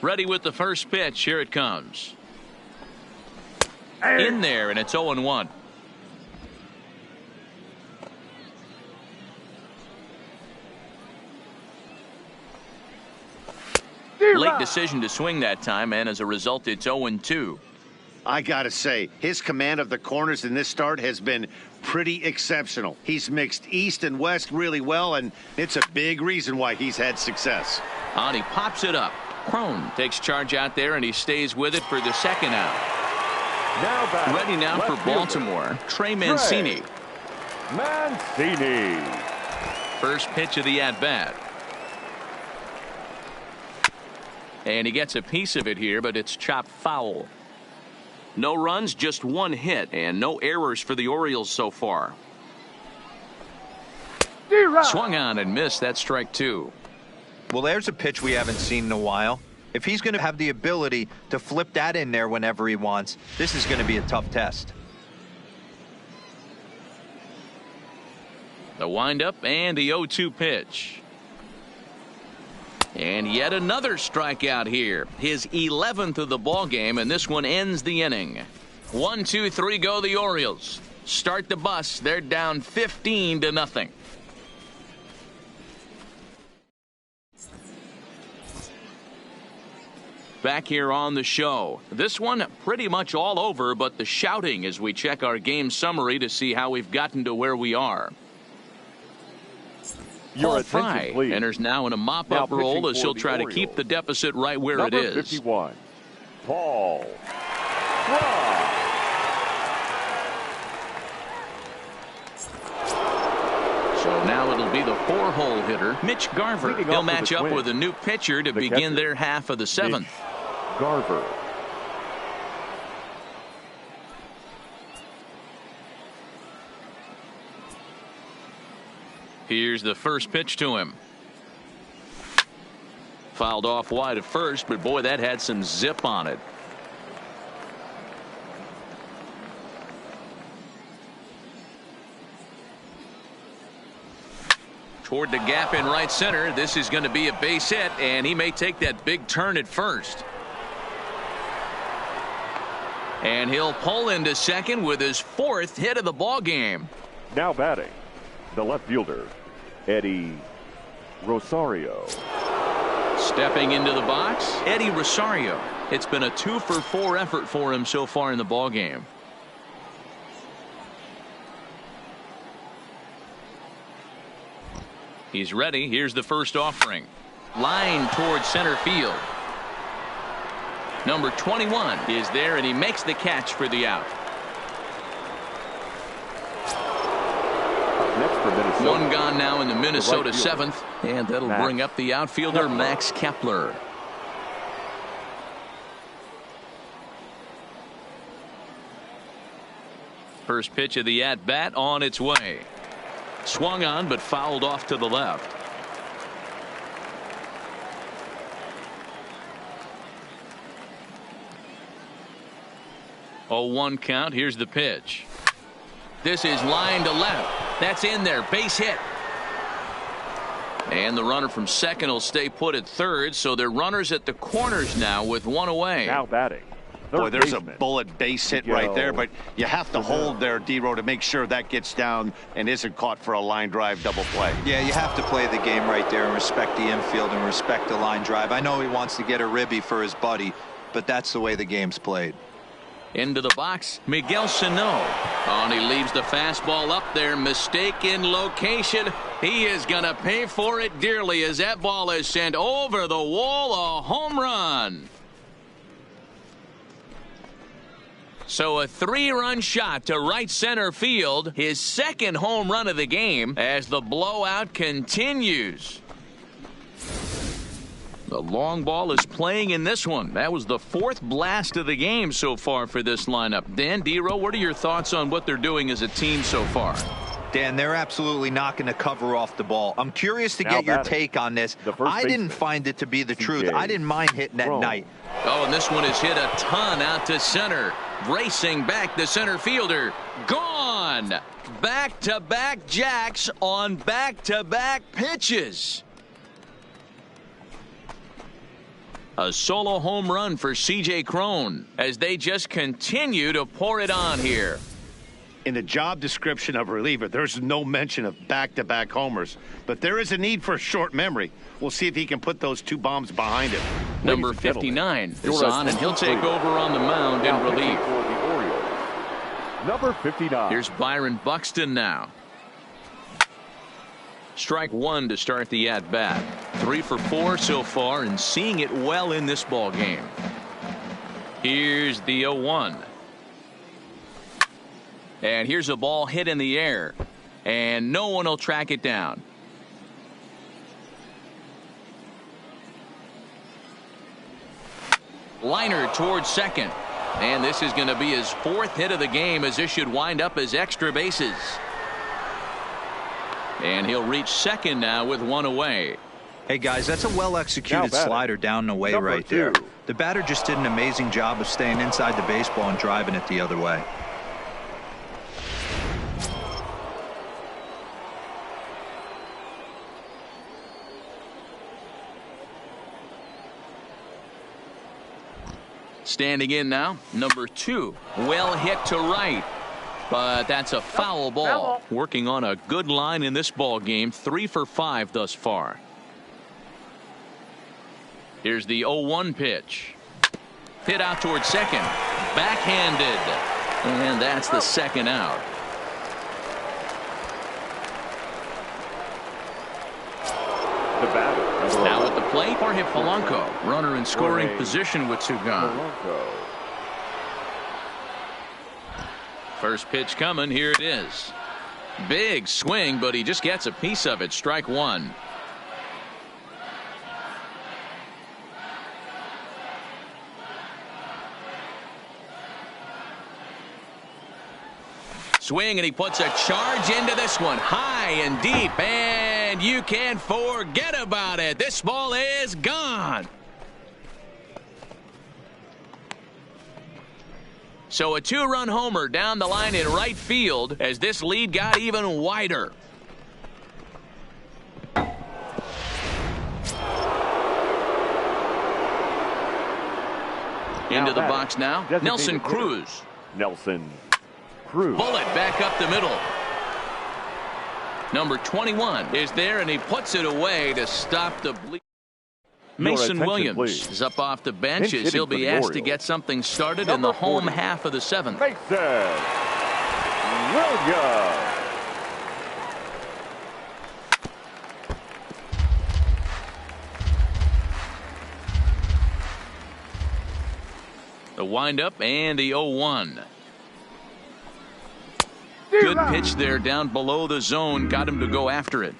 A: Ready with the first pitch. Here it comes. In there, and it's 0-1. Late decision to swing that time, and as a result, it's 0-2.
C: I got to say, his command of the corners in this start has been pretty exceptional. He's mixed east and west really well, and it's a big reason why he's had success.
A: And he pops it up. Crone takes charge out there, and he stays with it for the second out.
D: Now
A: ready now for Baltimore, Trey Mancini.
D: Mancini.
A: First pitch of the at-bat. And he gets a piece of it here, but it's chopped foul. No runs, just 1 hit, and no errors for the Orioles so far. Swung on and missed. That strike 2.
B: Well, there's a pitch we haven't seen in a while. If he's going to have the ability to flip that in there whenever he wants, this is going to be a tough test.
A: The windup and the 0-2 pitch. And yet another strikeout here. His 11th of the ball game, and this one ends the inning. 1, 2, 3 go the Orioles. Start the bus. They're down 15-0. Back here on the show. This one pretty much all over, but the shouting as we check our game summary to see how we've gotten to where we are. Paul Fry enters now in a mop-up role as he'll try to keep the deficit right where it is.
D: 51, Paul Fry.
A: So now it'll be the 4-hole hitter, Mitch Garver. He'll match up with a new pitcher to begin their half of the 7th.
D: Garver.
A: Here's the first pitch to him. Fouled off wide at first, but boy, that had some zip on it. Toward the gap in right center. This is going to be a base hit, and he may take that big turn at first. And he'll pull into second with his 4th hit of the ball game.
D: Now batting, the left fielder, Eddie Rosario.
A: Stepping into the box, Eddie Rosario. It's been a 2-for-4 effort for him so far in the ball game. He's ready. Here's the first offering. Line towards center field. Number 21 is there, and he makes the catch for the out.
D: Next for Minnesota.
A: 1 gone now in the Minnesota 7th, and that'll bring up the outfielder Max Kepler. First pitch of the at-bat on its way. Swung on, but fouled off to the left. Oh, 1 count. Here's the pitch. This is line to left. That's in there. Base hit. And the runner from second will stay put at third, so they're runners at the corners now with 1 away.
D: Now batting.
C: Boy, there's a bullet base hit right there, but you have to hold there, D-Row, to make sure that gets down and isn't caught for a line drive double play.
B: Yeah, you have to play the game right there and respect the infield and respect the line drive. I know he wants to get a ribby for his buddy, but that's the way the game's played.
A: Into the box, Miguel Sano. And he leaves the fastball up there. Mistaken location. He is going to pay for it dearly as that ball is sent over the wall. A home run. So a 3-run shot to right center field. His 2nd home run of the game as the blowout continues. The long ball is playing in this one. That was the 4th blast of the game so far for this lineup. Dan, D-Row, what are your thoughts on what they're doing as a team so far?
B: Dan, they're absolutely not going to cover off the ball. I'm curious to get your take on this. I didn't find it to be the truth. I didn't mind hitting that night.
A: Oh, and this one is hit a ton out to center. Racing back the center fielder. Gone! Back-to-back jacks on back-to-back pitches. A solo home run for C.J. Cron as they just continue to pour it on here.
C: In the job description of reliever, there's no mention of back-to-back homers, but there is a need for a short memory. We'll see if he can put those 2 bombs behind him.
A: Number 59 is on, and he'll take over on the mound in relief.
D: Number 59.
A: Here's Byron Buxton now. Strike 1 to start the at-bat. 3 for 4 so far, and seeing it well in this ball game. Here's the 0-1. And here's a ball hit in the air, and no one will track it down. Liner towards second, and this is going to be his 4th hit of the game, as this should wind up as extra bases. And he'll reach second now with 1 away.
B: Hey guys, that's a well-executed slider down and away right there. The batter just did an amazing job of staying inside the baseball and driving it the other way.
A: Standing in now, number 2. Well hit to right, but that's a foul ball. Working on a good line in this ball game. 3 for 5 thus far. Here's the 0-1 pitch. Hit out towards second. Backhanded. And that's the second out.
D: The batter.
A: Now at the plate, Jorge Polanco. Runner in scoring position with 2 gone. First pitch coming. Here it is. Big swing, but he just gets a piece of it. Strike 1. Swing, and he puts a charge into this one. High and deep, and you can't forget about it. This ball is gone. So a 2-run homer down the line in right field as this lead got even wider. Into the box now, Nelson Cruz.
D: Nelson Cruz.
A: Bullet back up the middle. Number 21 is there, and he puts it away to stop the bleed. Mason Williams is up off the bench as he'll be asked to get something started in the home half of the 7th.
D: Mason Williams.
A: The windup and the 0-1. Good pitch there down below the zone. Got him to go after it.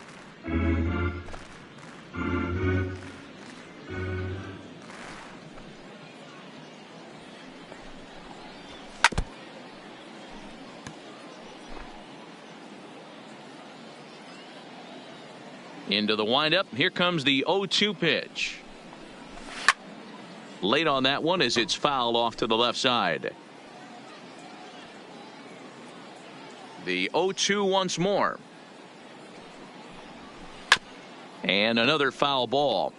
A: Into the windup. Here comes the 0-2 pitch. Late on that one as it's fouled off to the left side. The 0-2 once more. And another foul ball.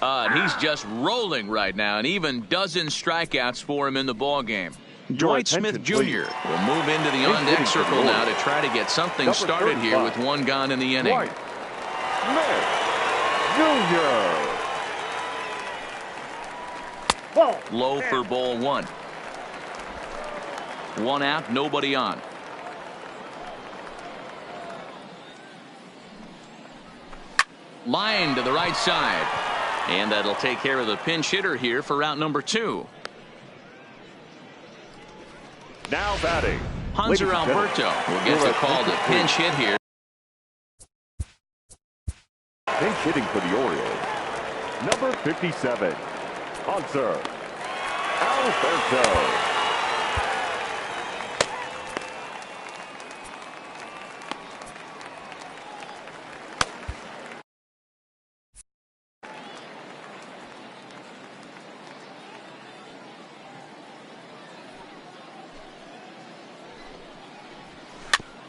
A: And he's just rolling right now, and even dozen strikeouts for him in the ball game. Dwight Smith Jr. will move into the on-deck circle now to try to get something started here with 1 gone in the inning.
D: Dwight Smith Jr.
A: Low for ball 1. 1 out, nobody on. Line to the right side. And that'll take care of the pinch hitter here for route number 2.
D: Now batting,
A: Hanser Alberto will get the call to pinch hit here.
D: Pinch hitting for the Orioles. Number 57, Hanser Alberto.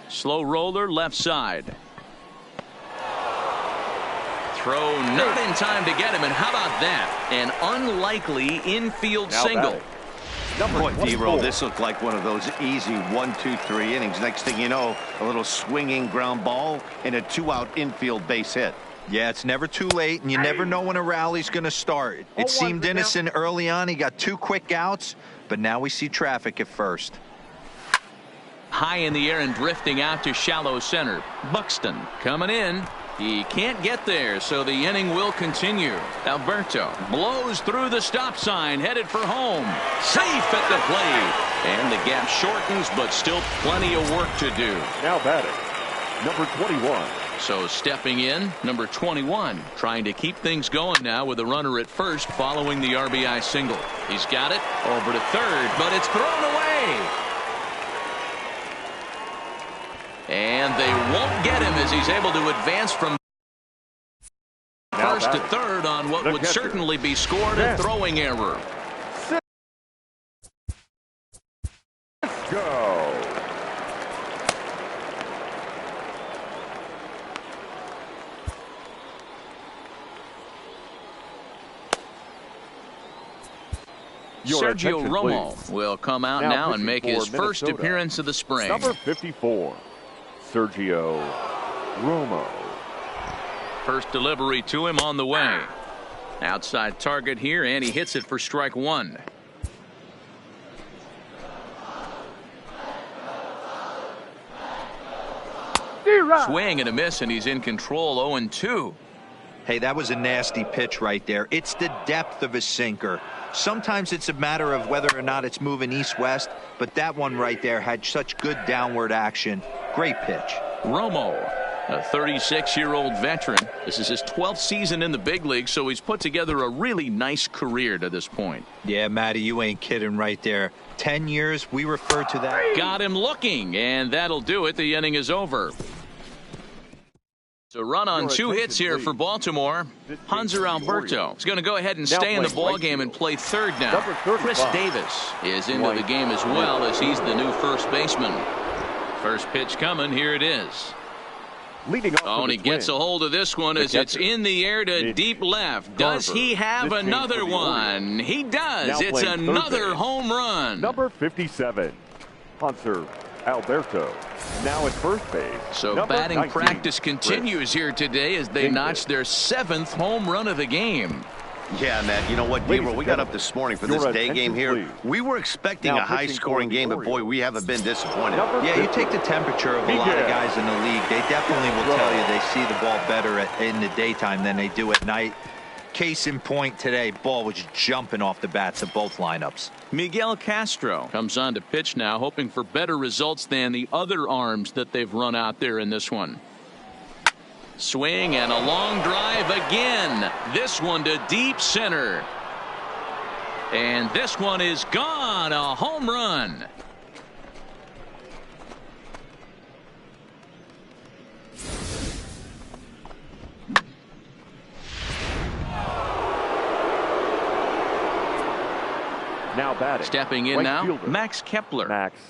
A: Slow roller left side. Throw not in time to get him, and how about that? An unlikely infield single.
C: Boy, D-Roll, this looked like one of those easy 1, 2, 3 innings. Next thing you know, a little swinging ground ball and a 2-out infield base hit.
B: Yeah, it's never too late, and you never know when a rally's going to start. It seemed innocent early on. He got 2 quick outs, but now we see traffic at first.
A: High in the air and drifting out to shallow center. Buxton coming in. He can't get there, so the inning will continue. Alberto blows through the stop sign, headed for home. Safe at the plate. And the gap shortens, but still plenty of work to do.
D: Now batting, number 21.
A: So stepping in, number 21, trying to keep things going now with a runner at first following the RBI single. He's got it over to third, but it's thrown away. And they won't get him as he's able to advance from first to third on what would certainly be scored a throwing error.
D: Let's go.
A: Sergio Romo will come out now and make his first appearance of the spring.
D: Number 54, Sergio Romo.
A: First delivery to him on the way. Outside target here, and he hits it for strike 1. Swing and a miss, and he's in control. 0-2.
B: Hey, that was a nasty pitch right there. It's the depth of his sinker. Sometimes it's a matter of whether or not it's moving east-west, but that one right there had such good downward action. Great pitch.
A: Romo, a 36-year-old veteran. This is his 12th season in the big league, so he's put together a really nice career to this point.
B: Yeah, Matty, you ain't kidding right there. 10 years, we refer to that.
A: Got him looking, and that'll do it. The inning is over. So run on 2 hits here for Baltimore. Hanser Alberto is going to go ahead and stay in the ball game and play third now. Chris Davis is into the game as well, as he's the new first baseman. First pitch coming. Here it is.
D: Leading off
A: and he gets a hold of this one as it's in the air to deep left. Does he have another one? He does. It's another home run.
D: Number 57, Hanser Alberto, now at first base.
A: So batting 19, practice continues here today as they notch their 7th home run of the game.
C: Yeah, Matt, you know what, D-Roll, we got up this morning for this day game here.
D: Please.
C: We were expecting a high-scoring game, but boy, we haven't been disappointed.
B: Yeah, you take the temperature of a lot of guys in the league. They definitely will tell you they see the ball better in the daytime than they do at night. Case in point today, ball was jumping off the bats of both lineups.
A: Miguel Castro comes on to pitch now, hoping for better results than the other arms that they've run out there in this one. Swing and a long drive again. This one to deep center. And this one is gone. A home run.
D: Now batting.
A: Stepping in now, fielder, Max Kepler.
D: Max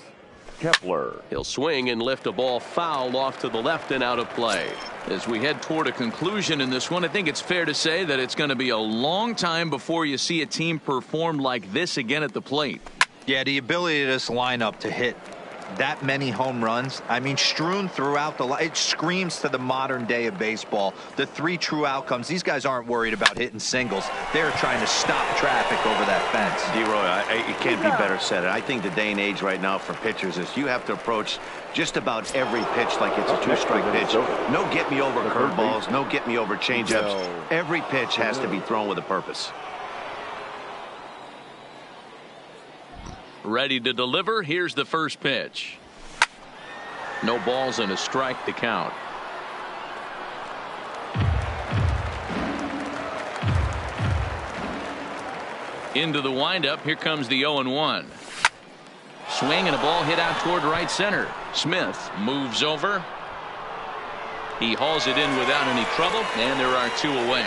D: Kepler.
E: He'll swing and lift a ball foul off to the left and out of play.
A: As we head toward a conclusion in this one, I think it's fair to say that it's going to be a long time before you see a team perform like this again at the plate.
B: Yeah, the ability of this lineup to hit that many home runs, I mean, strewn throughout the it screams to the modern day of baseball. The 3 true outcomes. These guys aren't worried about hitting singles. They're trying to stop traffic over that fence.
C: D-Roy, it can't be better said. I think the day and age right now for pitchers is you have to approach just about every pitch like it's a 2-strike pitch. No get me over curveballs, no get me over changeups. Every pitch has to be thrown with a purpose.
A: Ready to deliver. Here's the first pitch. No balls and a strike to count. Into the windup. Here comes the 0-1. Swing and a ball hit out toward right center. Smith moves over. He hauls it in without any trouble, and there are 2 away.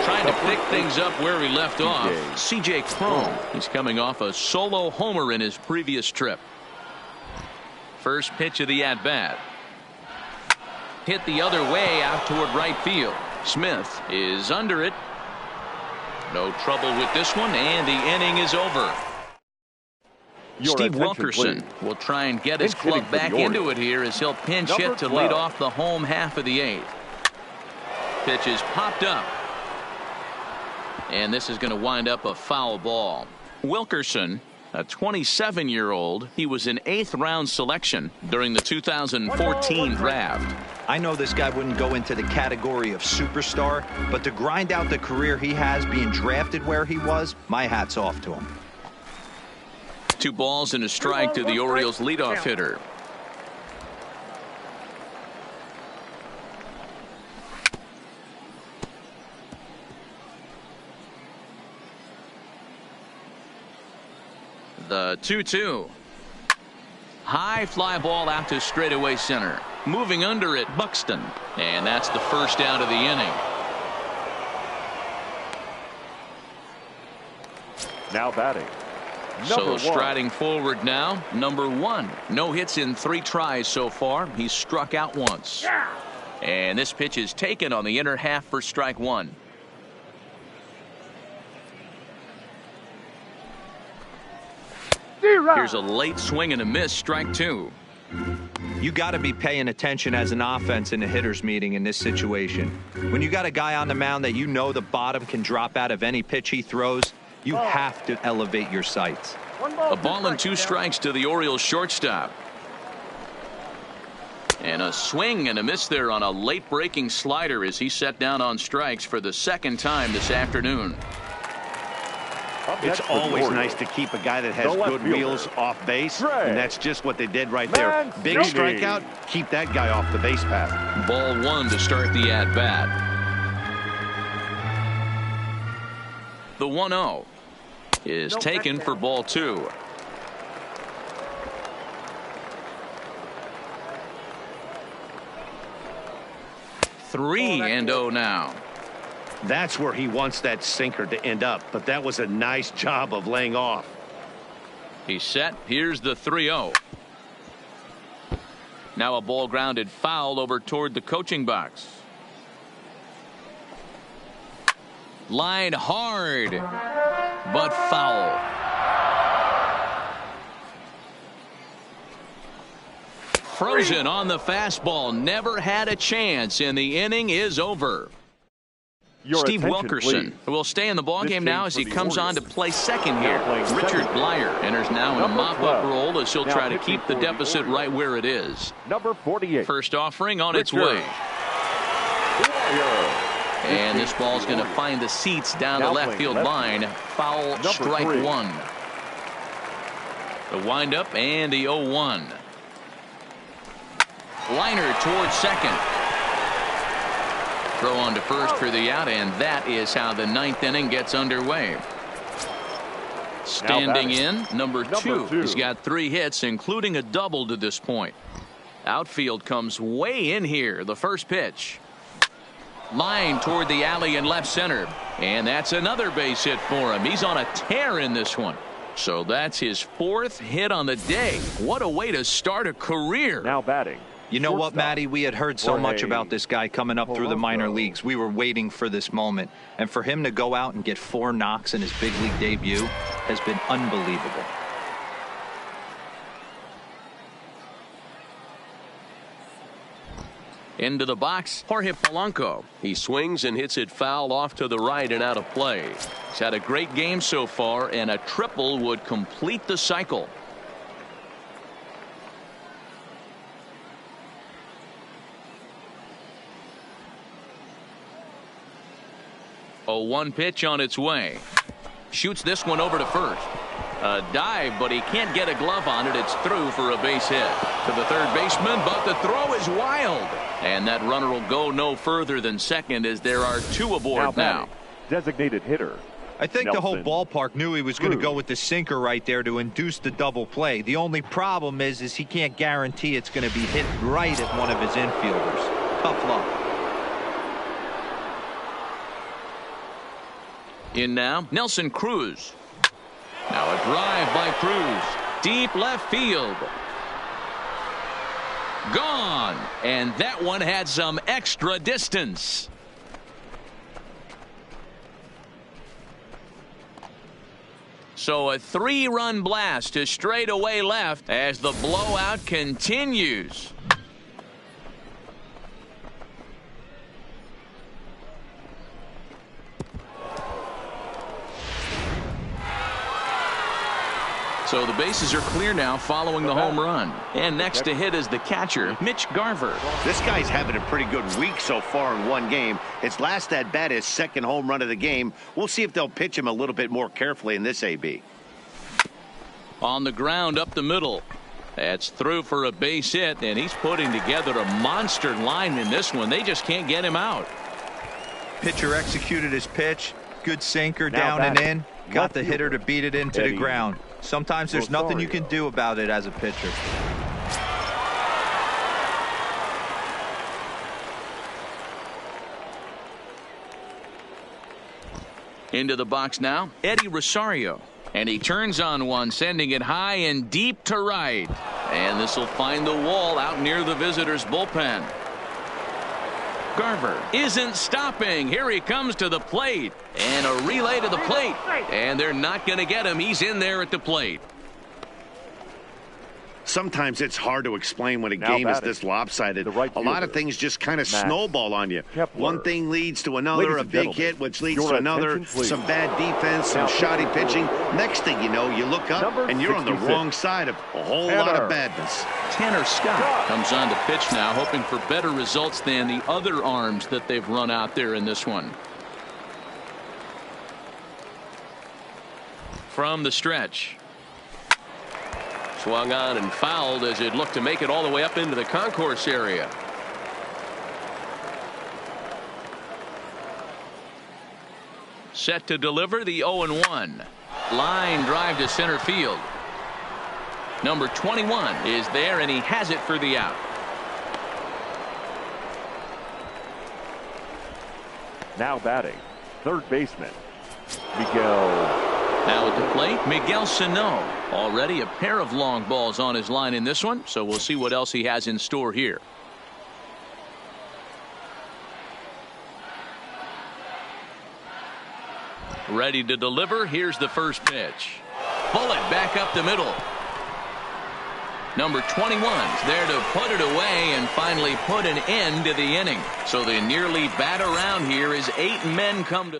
A: Trying to pick things up where he left off. C.J. Cron. He's coming off a solo homer in his previous trip. First pitch of the at-bat. Hit the other way out toward right field. Smith is under it. No trouble with this one, and the inning is over. Steve Wilkerson will try and get his club back into it here as he'll pinch hit to lead off the home half of the 8th. Pitch is popped up. And this is going to wind up a foul ball. Wilkerson, a 27-year-old, he was an 8th-round selection during the 2014 draft.
B: I know this guy wouldn't go into the category of superstar, but to grind out the career he has being drafted where he was, my hat's off to him.
A: 2 balls and a strike to the Orioles leadoff hitter. The 2-2. High fly ball out to straightaway center. Moving under it, Buxton. And that's the first out of the inning.
D: Now batting.
A: So striding forward now, number 1. No hits in 3 tries so far. He's struck out once. And this pitch is taken on the inner half for strike 1. Here's a late swing and a miss, strike 2.
B: You got to be paying attention as an offense in a hitter's meeting in this situation. When you got a guy on the mound that you know the bottom can drop out of any pitch he throws, you have to elevate your sights.
A: A ball and 2 strikes to the Orioles shortstop. And a swing and a miss there on a late breaking slider as he set down on strikes for the 2nd time this afternoon.
C: It's always nice to keep a guy that has good wheels off base, and that's just what they did right there. Big strikeout, keep that guy off the base path.
A: Ball 1 to start the at-bat. The 1-0 is taken for ball 2. Three and 0 now.
C: That's where he wants that sinker to end up, but that was a nice job of laying off.
A: He's set. Here's the 3-0. Now a ball grounded foul over toward the coaching box. Line hard, but foul. Frozen on the fastball. Never had a chance, and the inning is over. Steve Wilkerson will stay in the ballgame now as he comes on to play second here. Richard Blyer enters now in a mop-up role as he'll try to keep the deficit right where it is.
D: Number 48.
A: First offering on its way. And this ball's going to find the seats down the left field line. Foul, strike 1. The windup and the 0-1. Liner towards second. Throw on to first for the out, and that is how the 9th inning gets underway. Standing in, number 2. He's got 3 hits, including a double to this point. Outfield comes way in here. The first pitch. Line toward the alley in left center. And that's another base hit for him. He's on a tear in this one. So that's his 4th hit on the day. What a way to start a career.
D: Now batting.
B: You know what, Matty? We had heard so much about this guy coming up through the minor leagues. We were waiting for this moment. And for him to go out and get 4 knocks in his big league debut has been unbelievable.
A: Into the box, Jorge Polanco.
E: He swings and hits it foul off to the right and out of play.
A: He's had a great game so far, and a triple would complete the cycle. A 1 pitch on its way. Shoots this one over to first. A dive, but he can't get a glove on it. It's through for a base hit. To the third baseman, but the throw is wild. And that runner will go no further than second as there are 2 aboard now.
D: Designated hitter.
B: I think
D: Nelson
B: the whole ballpark knew he was going to
D: Cruz.
B: go with the sinker right there to induce the double play. The only problem is he can't guarantee it's going to be hit right at one of his infielders. Tough luck.
A: In now, Nelson Cruz. Now a drive by Cruz. Deep left field. Gone. And that one had some extra distance. So a 3-run blast to straightaway left as the blowout continues. So the bases are clear now following the home run. And next to hit is the catcher, Mitch Garver.
C: This guy's having a pretty good week so far in one game. His last at bat is second home run of the game. We'll see if they'll pitch him a little bit more carefully in this AB.
A: On the ground up the middle. That's through for a base hit, and he's putting together a monster line in this one. They just can't get him out.
B: Pitcher executed his pitch. Good sinker
D: Now
B: down and
D: batting.
B: in. Got the hitter to beat it into the ground. Sometimes there's nothing you can do about it as a pitcher.
A: Into the box now, Eddie Rosario. And he turns on one, sending it high and deep to right. And this will find the wall out near the visitors' bullpen. Garver isn't stopping. Here he comes to the plate. And a relay to the plate. And they're not going to get him. He's in there at the plate.
C: Sometimes it's hard to explain when a
D: Now
C: game is
D: batting.
C: this lopsided.
D: The right
C: A lot of
D: fielder,
C: things just kind of
D: Max
C: snowball on you.
D: Kepler.
C: One thing leads to another,
D: Ladies
C: a
D: and
C: big
D: gentlemen,
C: hit, which leads
D: your
C: to another,
D: attention, please.
C: some bad defense, some
D: Now,
C: shoddy pitching. Next thing you know, you look up
D: Number
C: and you're on the
D: 66.
C: wrong side of a whole lot
D: Tanner.
C: of badness.
A: Tanner Scott comes on to pitch now, hoping for better results than the other arms that they've run out there in this one. From the stretch.
E: Swung on and fouled as it looked to make it all the way up into the concourse area.
A: Set to deliver the 0-1. Line drive to center field. Number 21 is there, and he has it for the out.
D: Now batting, third baseman, Miguel.
A: Now at the plate, Miguel Sano. Already a pair of long balls on his line in this one, so we'll see what else he has in store here. Ready to deliver. Here's the first pitch. Bullet back up the middle. Number 21's there to put it away and finally put an end to the inning. So they nearly bat around here as 8 men come to.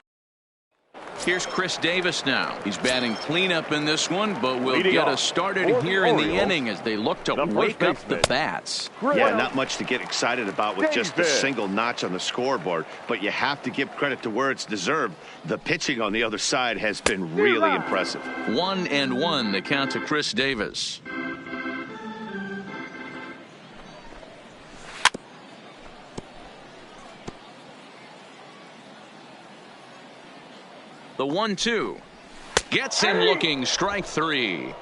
A: Here's Chris Davis now. He's batting cleanup in this one, but will
D: Leading
A: get
D: off
A: us started
D: for the
A: here in the
D: Orioles,
A: inning as they look to
D: the first
A: wake up the
D: baseman.
A: bats.
C: Yeah, not much to get excited about with just a
D: Davis.
C: single notch on the scoreboard, but you have to give credit to where it's deserved. The pitching on the other side has been really impressive.
A: 1-1 the count to Chris Davis. The 1-2 gets him looking. Strike 3.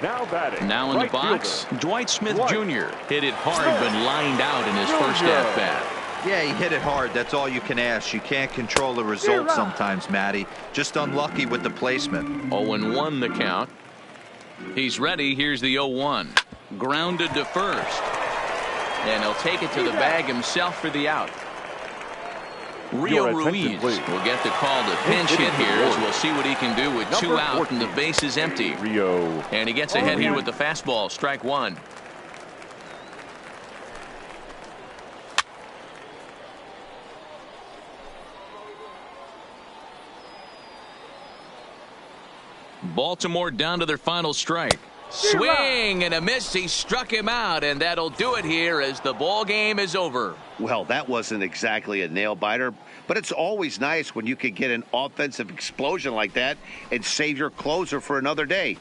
D: Now batting.
A: Now in the
D: right
A: box,
D: fielder,
A: Dwight Smith
D: Dwight.
A: Jr. hit it hard but lined out in his first
D: Jr.
A: at bat.
B: Yeah, he hit it hard. That's all you can ask. You can't control the result sometimes, Matty. Just unlucky with the placement.
A: 0-1 the count. He's ready. Here's the 0-1. Grounded to first. And he'll take it to the bag himself for the out. Rio
D: Your attention,
A: Ruiz
D: please.
A: will get the call to pinch hit here as we'll see what he can do with 2
D: Number
A: out and the
D: 14.
A: base is empty.
D: Rio.
A: And he gets ahead here with the fastball. Strike 1. Baltimore down to their final strike. Swing and a miss. He struck him out, and that'll do it here as the ball game is over.
C: Well, that wasn't exactly a nail biter, but it's always nice when you can get an offensive explosion like that and save your closer for another day.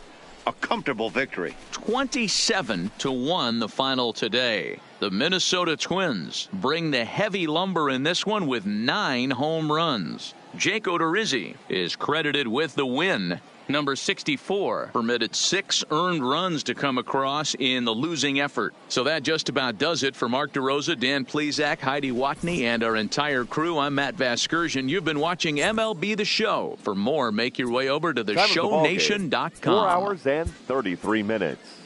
C: A comfortable victory.
A: 27-1 the final today. The Minnesota Twins bring the heavy lumber in this one with 9 home runs. Jake Odorizzi is credited with the win. Number 64 permitted 6 earned runs to come across in the losing effort. So that just about does it for Mark DeRosa, Dan Plesac, Heidi Watney, and our entire crew. I'm Matt Vasgersian. You've been watching MLB The Show. For more, make your way over to theshownation.com.
D: 4 hours and 33 minutes.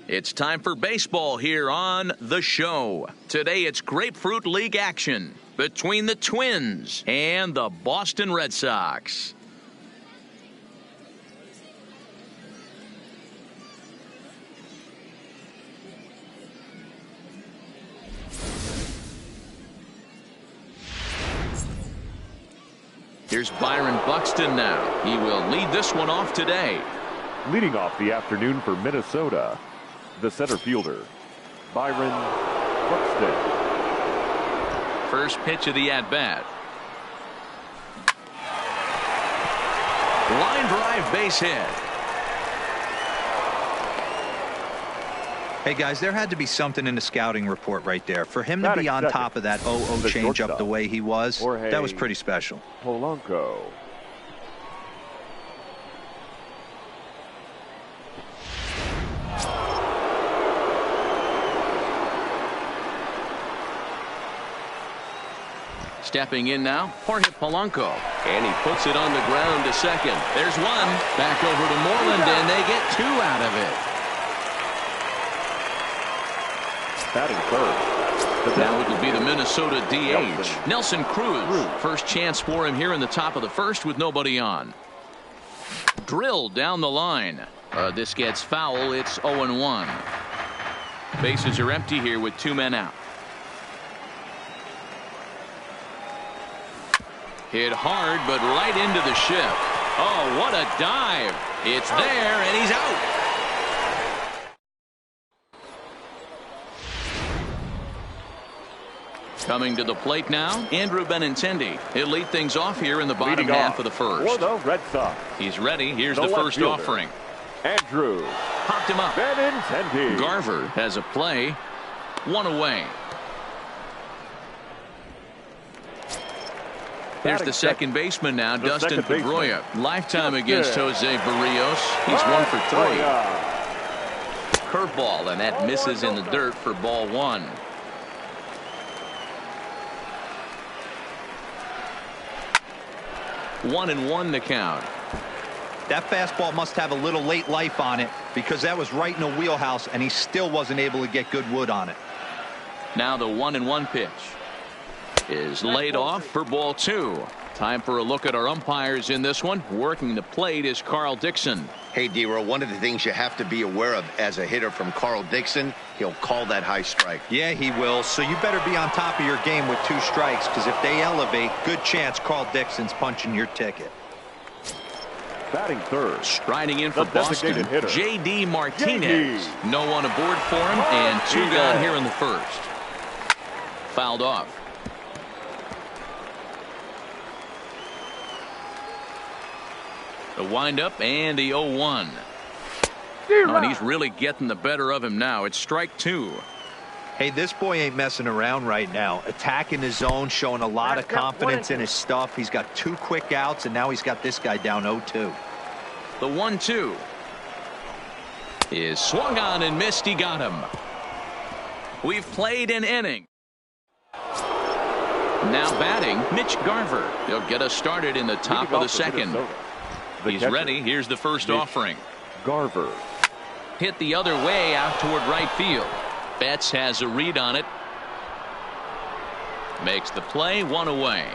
A: It's time for baseball here on the show. Today it's Grapefruit League action between the Twins and the Boston Red Sox. Here's Byron Buxton now. He will lead this one off today.
D: Leading off the afternoon for Minnesota, the center fielder, Byron Buxton.
A: First pitch of the at-bat. Line drive, base hit.
B: Hey, guys, there had to be something in the scouting report right there. For him to be on top of that 0-0 changeup the way he was, that was pretty special.
D: Polanco.
A: Stepping in now, Jorge Polanco. And he puts it on the ground to second. There's one. Back over to Moreland, and they get two out of it.
D: Batting third.
A: Now it will be the Minnesota DH, Nelson Cruz. First chance for him here in the top of the first with nobody on. Drilled down the line. This gets foul. It's 0-1. Bases are empty here with two men out. Hit hard, but right into the shift. Oh, what a dive. It's there, and he's out. Coming to the plate now, Andrew Benintendi. He'll lead things off here in the bottom half of the first.
D: For the Red Sox.
A: He's ready. Here's the first offering.
D: Andrew.
A: Popped him up.
D: Benintendi.
A: Garver has a play. One away. Here's the second baseman now, Dustin Pedroia. Lifetime against Jose Barrios. He's 1 for 3. Curveball, and that misses in the dirt for ball one. One and one to count.
B: That fastball must have a little late life on it because that was right in the wheelhouse, and he still wasn't able to get good wood on it.
A: Now the 1-1 pitch is laid off for ball two. Time for a look at our umpires in this one. Working the plate is Carl Dixon.
C: Hey, D-Row, one of the things you have to be aware of as a hitter from Carl Dixon, he'll call that high strike.
B: Yeah, he will. So you better be on top of your game with two strikes, because if they elevate, good chance Carl Dixon's punching your ticket.
D: Batting third.
A: Striding in for Boston, J.D. Martinez. No one aboard for him, and two gone here in the first. Fouled off. The windup and the 0-1. Oh, and he's really getting the better of him now. It's strike two.
B: Hey, this boy ain't messing around right now. Attacking his zone, showing a lot of confidence in his stuff. He's got two quick outs, and now he's got this guy down 0-2.
A: The 1-2 is swung on and missed. He got him. We've played an inning. Now batting, Mitch Garver. He'll get us started in the top of the second. He's ready. Here's the first offering.
D: Garver.
A: Hit the other way out toward right field. Betts has a read on it. Makes the play, one away.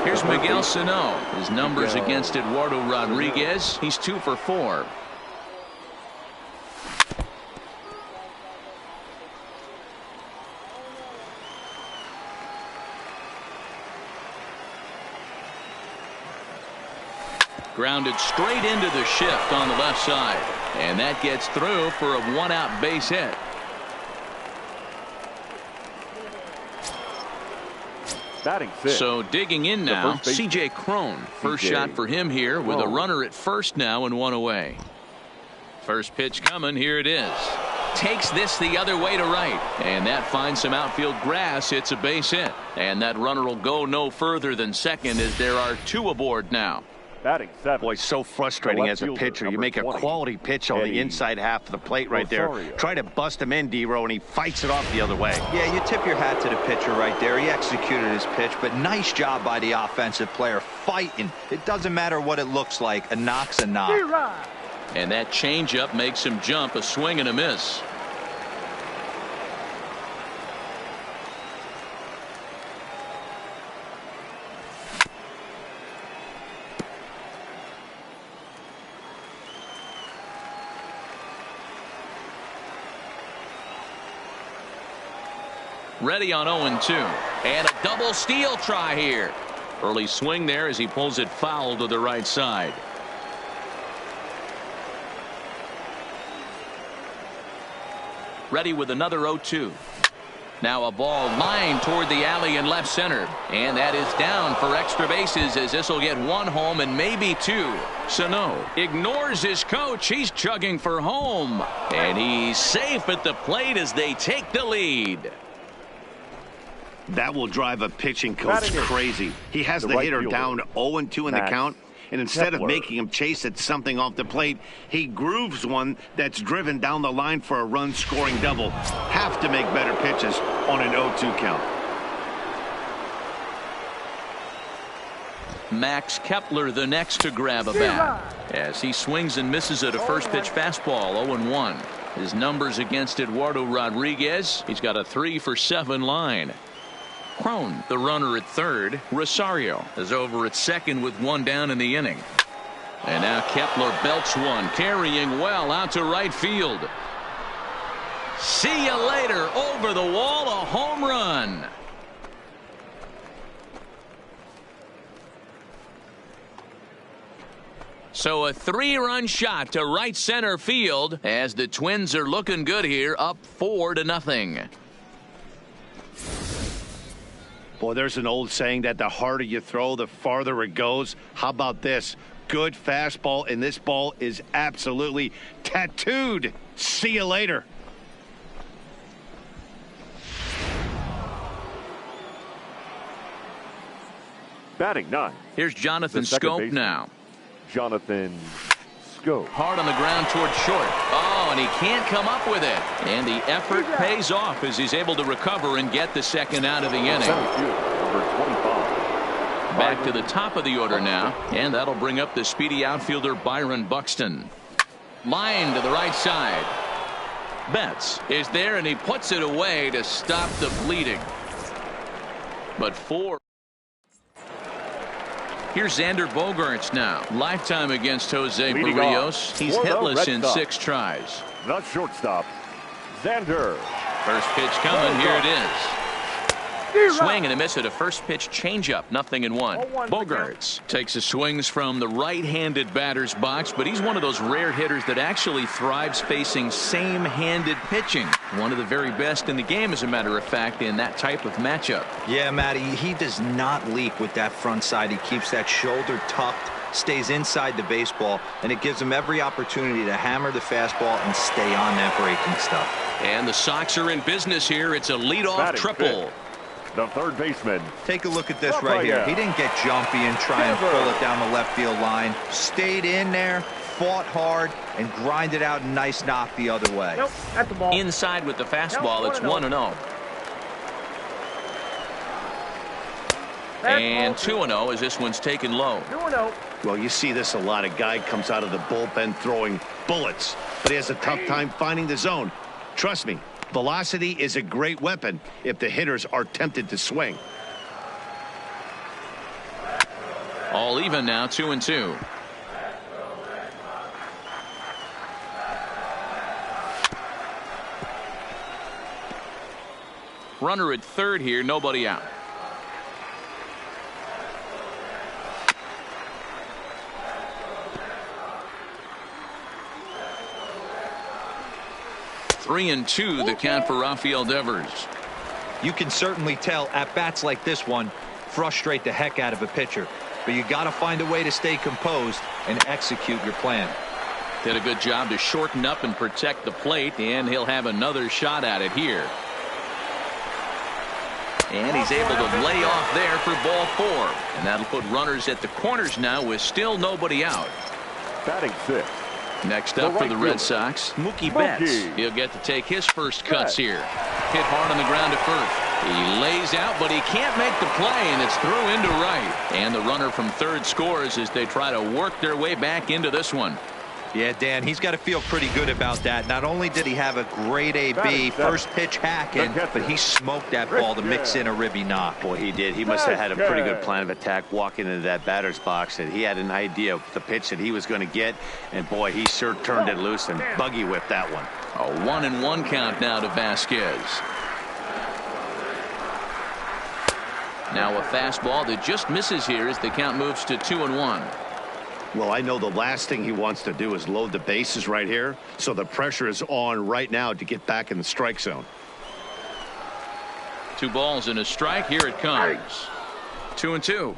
A: Here's Miguel Sano. His numbers against Eduardo Rodriguez. He's 2 for 4. Grounded straight into the shift on the left side. And that gets through for a one-out base hit.
D: Batting fifth.
A: So digging in now, C.J. Cron. First shot for him here with a runner at first now and one away. First pitch coming. Here it is. Takes this the other way to right. And that finds some outfield grass. It's a base hit. And that runner will go no further than second as there are two aboard now.
D: Batting 7.
C: Boy, so frustrating as a
D: fielder,
C: pitcher. You
D: number
C: make a
D: 20,
C: quality pitch on the inside half of the plate right there. Try to bust him in, D-Row, and he fights it off the other way.
B: Yeah, you tip your hat to the pitcher right there. He executed his pitch, but nice job by the offensive player fighting. It doesn't matter what it looks like. A knock's a knock.
A: And that changeup makes him jump. A swing and a miss. Ready on 0-2. And a double steal try here. Early swing there as he pulls it foul to the right side. Ready with another 0-2. Now a ball lined toward the alley in left center. And that is down for extra bases as this will get one home and maybe two. Sano ignores his coach. He's chugging for home. And he's safe at the plate as they take the lead.
C: That will drive a pitching coach crazy. He has the hitter down 0-2 in the count, and instead of making him chase at something off the plate, he grooves one that's driven down the line for a run-scoring double. Have to make better pitches on an 0-2 count.
A: Max Kepler the next to grab a bat as he swings and misses at a first pitch fastball. 0-1. His numbers against Eduardo Rodriguez. He's got a 3-for-7 line. Crone, the runner at third. Rosario is over at second with one down in the inning. And now Kepler belts one, carrying well out to right field. See you later. Over the wall, a home run. So a 3-run shot to right center field as the Twins are looking good here, up 4-0.
C: Boy, there's an old saying that the harder you throw, the farther it goes. How about this? Good fastball, and this ball is absolutely tattooed. See you later.
D: Batting 9.
A: Here's Jonathan Schoop now.
D: Jonathan Schoop.
A: Hard on the ground toward short. Oh, and he can't come up with it. And the effort pays off as he's able to recover and get the second out of the inning.
D: Number 25.
A: Back to the top of the order now. And that'll bring up the speedy outfielder Byron Buxton. Line to the right side. Betts is there and he puts it away to stop the bleeding. But 4. Here's Xander Bogaerts now. Lifetime against Jose Barrios. He's hitless in 6 tries.
D: The shortstop, Xander.
A: First pitch coming. Here it is. Swing and a miss at a first pitch changeup. 0-1. Bogaerts takes his swings from the right-handed batter's box, but he's one of those rare hitters that actually thrives facing same-handed pitching. One of the very best in the game, as a matter of fact, in that type of matchup.
B: Yeah, Matty, he does not leak with that front side. He keeps that shoulder tucked, stays inside the baseball, and it gives him every opportunity to hammer the fastball and stay on that breaking stuff.
A: And the Sox are in business here. It's a leadoff triple.
D: The third baseman.
B: Take a look at this right here. He didn't get jumpy and try and pull it down the left field line. Stayed in there, fought hard, and grinded out a nice knock the other way.
F: Nope, at the ball.
A: Inside with the fastball, it's 1-0. And 2-0 as this one's taken low.
F: 2-0.
C: Well, you see this a lot. A guy comes out of the bullpen throwing bullets, but he has a tough time finding the zone. Trust me, velocity is a great weapon if the hitters are tempted to swing.
A: All even now, 2-2. Runner at third here, nobody out. Three and 2, the count for Rafael Devers.
B: You can certainly tell at bats like this one frustrate the heck out of a pitcher, but you got to find a way to stay composed and execute your plan.
A: Did a good job to shorten up and protect the plate, and he'll have another shot at it here. And he's able to lay off there for ball 4. And that'll put runners at the corners now with still nobody out.
D: Batting 6.
A: Next up for the Red Sox, Mookie Betts. He'll get to take his first cuts here. Hit hard on the ground to first. He lays out, but he can't make the play, and it's through into right. And the runner from third scores as they try to work their way back into this one.
B: Yeah, Dan, he's got to feel pretty good about that. Not only did he have a great AB, first pitch hacking, but he smoked that ball to mix in a ribby knock.
C: Boy, he did. He must have had a pretty good plan of attack walking into that batter's box. And he had an idea of the pitch that he was going to get. And, boy, he sure turned it loose and buggy whipped that one.
A: A 1-1 count now to Vasquez. Now a fastball that just misses here as the count moves to 2-1.
C: Well, I know the last thing he wants to do is load the bases right here, so the pressure is on right now to get back in the strike zone.
A: 2 balls and a strike. Here it comes. 2-2.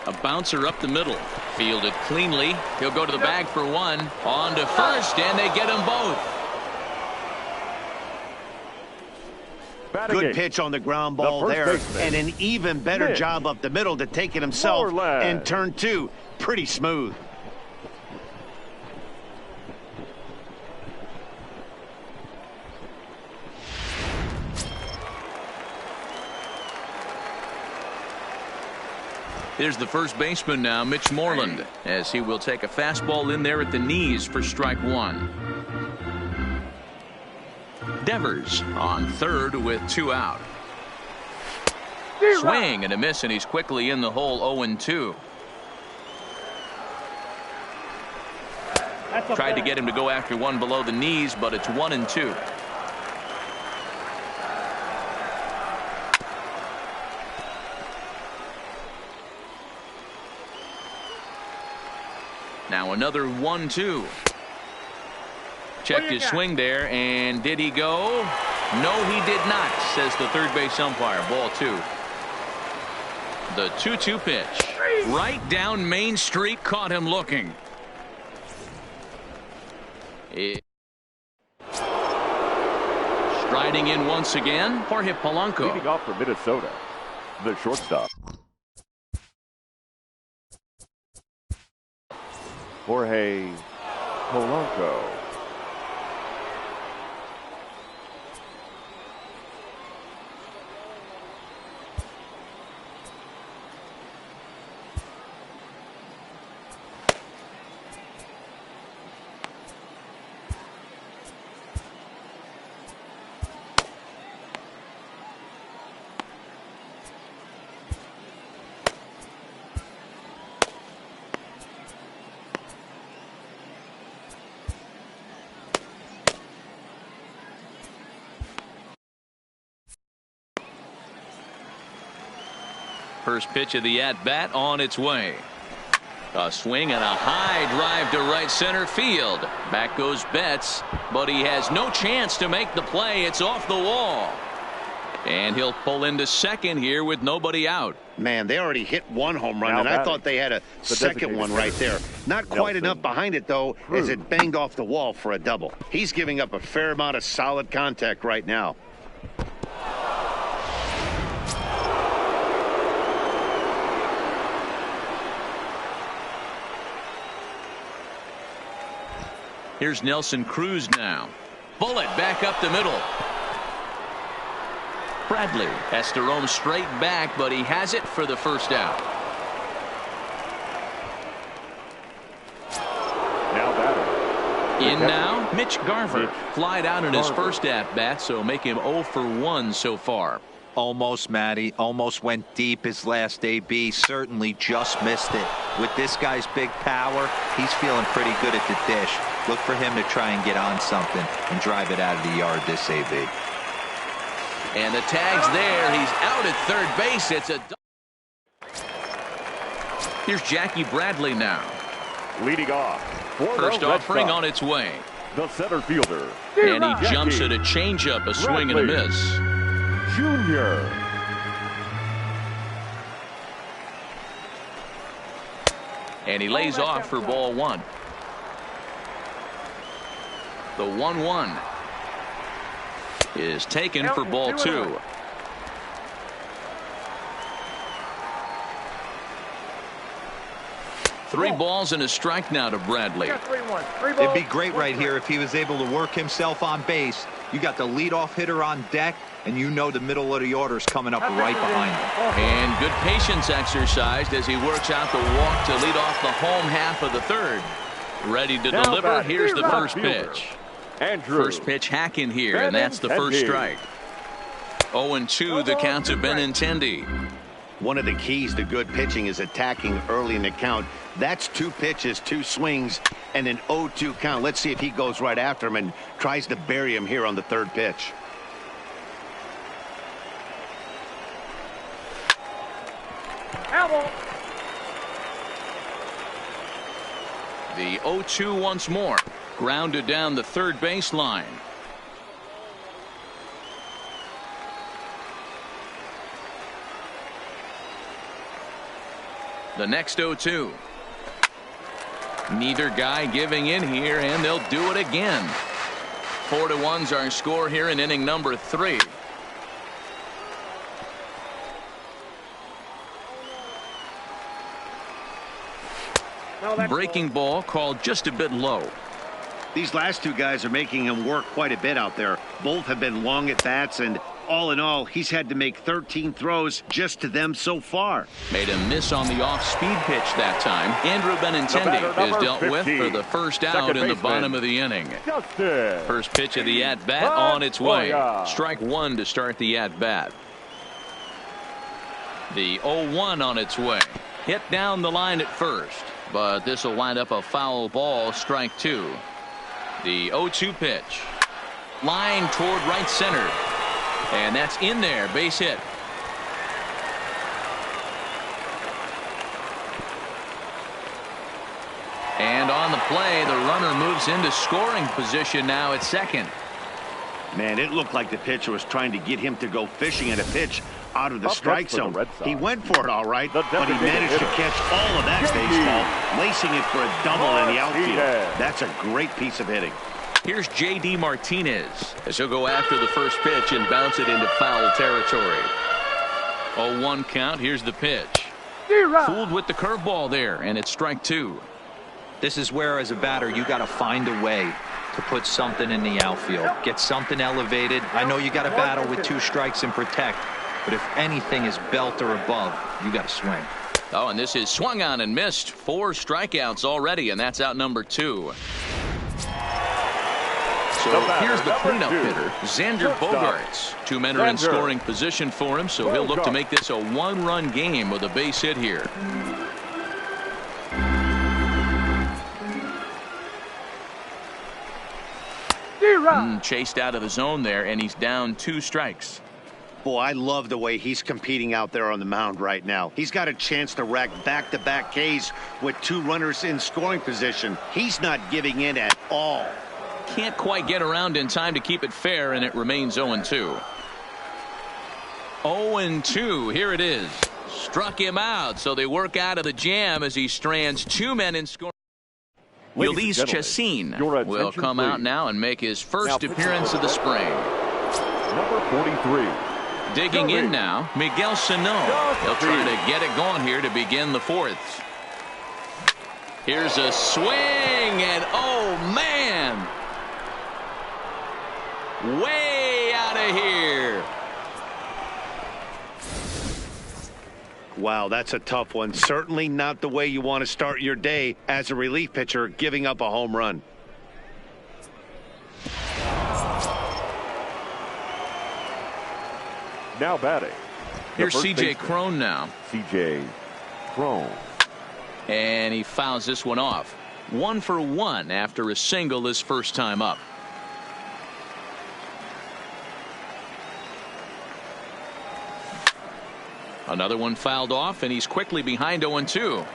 A: A bouncer up the middle. Fielded cleanly. He'll go to the bag for 1. On to first, and they get them both.
C: Good pitch on the ground ball there, and an even better job up the middle to take it himself. And turn 2, pretty smooth.
A: Here's the first baseman now, Mitch Moreland, as he will take a fastball in there at the knees for strike 1. Devers on third with 2 out. Swing and a miss, and he's quickly in the hole. 0-2. Tried to get him to go after one below the knees, but it's 1-2. Now another 1-2. Checked his swing there, and did he go? No, he did not, says the third base umpire. Ball 2. The 2-2 pitch. Right down Main Street, caught him looking. Striding in once again, Jorge Polanco.
D: Leading off for Minnesota, the shortstop. Jorge Polanco.
A: First pitch of the at-bat on its way. A swing and a high drive to right center field. Back goes Betts, but he has no chance to make the play. It's off the wall. And he'll pull into second here with nobody out.
C: Man, they already hit 1 home run, and I thought they had a second one right there. Not quite enough behind it, though, as it banged off the wall for a double. He's giving up a fair amount of solid contact right now.
A: Here's Nelson Cruz now. Bullet back up the middle. Bradley has to roam straight back, but he has it for the first out.
D: Now batting.
A: In now, Mitch Garver. Flied out in his first at-bat, so make him 0 for 1 so far.
B: Almost, Matty. Almost went deep his last AB. Certainly just missed it. With this guy's big power, he's feeling pretty good at the dish. Look for him to try and get on something and drive it out of the yard this AB.
A: And the tag's there. He's out at third base. It's a... Here's Jackie Bradley now.
D: Leading off.
A: First offering on its way.
D: The center fielder.
A: And he jumps at a changeup, a swing and a miss.
D: Junior.
A: And he lays off for ball 1. The 1-1 is taken for ball 2. Three balls and a strike now to Bradley.
B: It'd be great right here if he was able to work himself on base. You got the leadoff hitter on deck, and you know the middle of the order's coming up right behind him.
A: And good patience exercised as he works out the walk to lead off the home half of the third. Ready to deliver. Here's the first pitch. First pitch hacking here, and that's the first strike. 0-2 the count to Benintendi.
C: One of the keys to good pitching is attacking early in the count. That's 2 pitches, 2 swings, and an 0-2 count. Let's see if he goes right after him and tries to bury him here on the third pitch.
A: The 0-2 once more. Grounded down the third baseline. The next 0-2. Neither guy giving in here, and they'll do it again. 4-1's our score here in inning number 3. Breaking ball called just a bit low.
C: These last 2 guys are making him work quite a bit out there. Both have been long at bats, and all in all, he's had to make 13 throws just to them so far.
A: Made a miss on the off-speed pitch that time. Andrew Benintendi is dealt with for the first out in the bottom of the inning. First pitch of the at-bat on its way. Strike 1 to start the at-bat. The 0-1 on its way. Hit down the line at first, but this will wind up a foul ball, strike 2. The 0-2 pitch. Line toward right center. And that's in there, base hit. And on the play, the runner moves into scoring position now at second.
C: Man, it looked like the pitcher was trying to get him to go fishing at a pitch out of the strike zone. He went for it all right, but he managed to catch all of that baseball, lacing it for a double in the outfield. That's a great piece of hitting.
A: Here's J.D. Martinez as he'll go after the first pitch and bounce it into foul territory. 0-1 count. Here's the pitch. Fooled with the curveball there, and it's strike 2.
B: This is where, as a batter, you got to find a way to put something in the outfield. Get something elevated. I know you got to battle with 2 strikes and protect, but if anything is belt or above, you got to swing.
A: Oh, and this is swung on and missed. 4 strikeouts already, and that's out number 2. So here's the cleanup hitter, Xander Bogaerts. 2 men are in scoring position for him, so he'll look to make this a 1-run game with a base hit here. Chased out of the zone there, and he's down 2 strikes.
C: Boy, I love the way he's competing out there on the mound right now. He's got a chance to rack back-to-back Ks with 2 runners in scoring position. He's not giving in at all.
A: Can't quite get around in time to keep it fair, and it remains 0-2. 0-2, here it is. Struck him out, so they work out of the jam as he strands 2 men in scoring. Ulysses Chacin will come out now and make his first appearance of the spring.
D: Number 43.
A: Digging in now, Miguel Sano. He'll try to get it going here to begin the 4th. Here's a swing, and oh man! Way out of here.
C: Wow, that's a tough one. Certainly not the way you want to start your day as a relief pitcher, giving up a home run.
D: Now batting.
A: Here's C.J. Cron now.
D: C.J. Cron.
A: And he fouls this one off. 1 for 1 after a single his first time up. Another one fouled off, and he's quickly behind 0-2.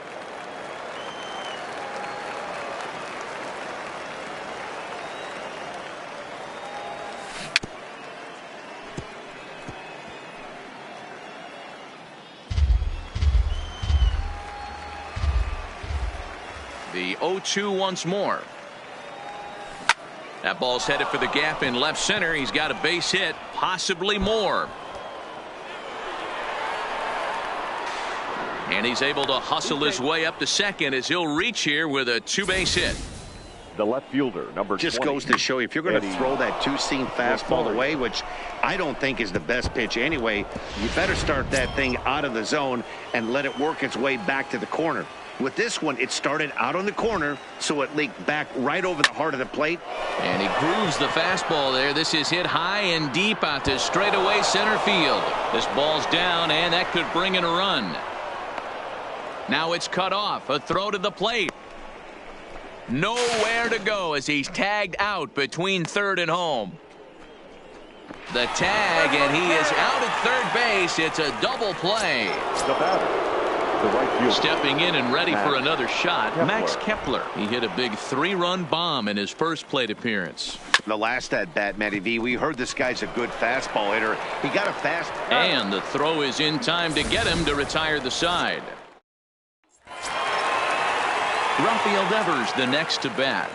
A: The 0-2 once more. That ball's headed for the gap in left center. He's got a base hit, possibly more. And he's able to hustle his way up to second as he'll reach here with a two-base hit.
D: The left fielder, number 20.
C: Just goes to show you, if you're going to throw that two-seam fastball away, which I don't think is the best pitch anyway, you better start that thing out of the zone and let it work its way back to the corner. With this one, it started out on the corner, so it leaked back right over the heart of the plate.
A: And he grooves the fastball there. This is hit high and deep out to straightaway center field. This ball's down, and that could bring in a run. Now it's cut off. A throw to the plate. Nowhere to go as he's tagged out between third and home. The tag, and he is out at third base. It's a double play.
D: The batter, the right fielder.
A: Stepping in and ready for another shot, Max Kepler. He hit a big three-run bomb in his first plate appearance.
C: The last at-bat, Matty V, we heard this guy's a good fastball hitter. He got a fast...
A: And the throw is in time to get him to retire the side. Rafael Devers, the next to bat.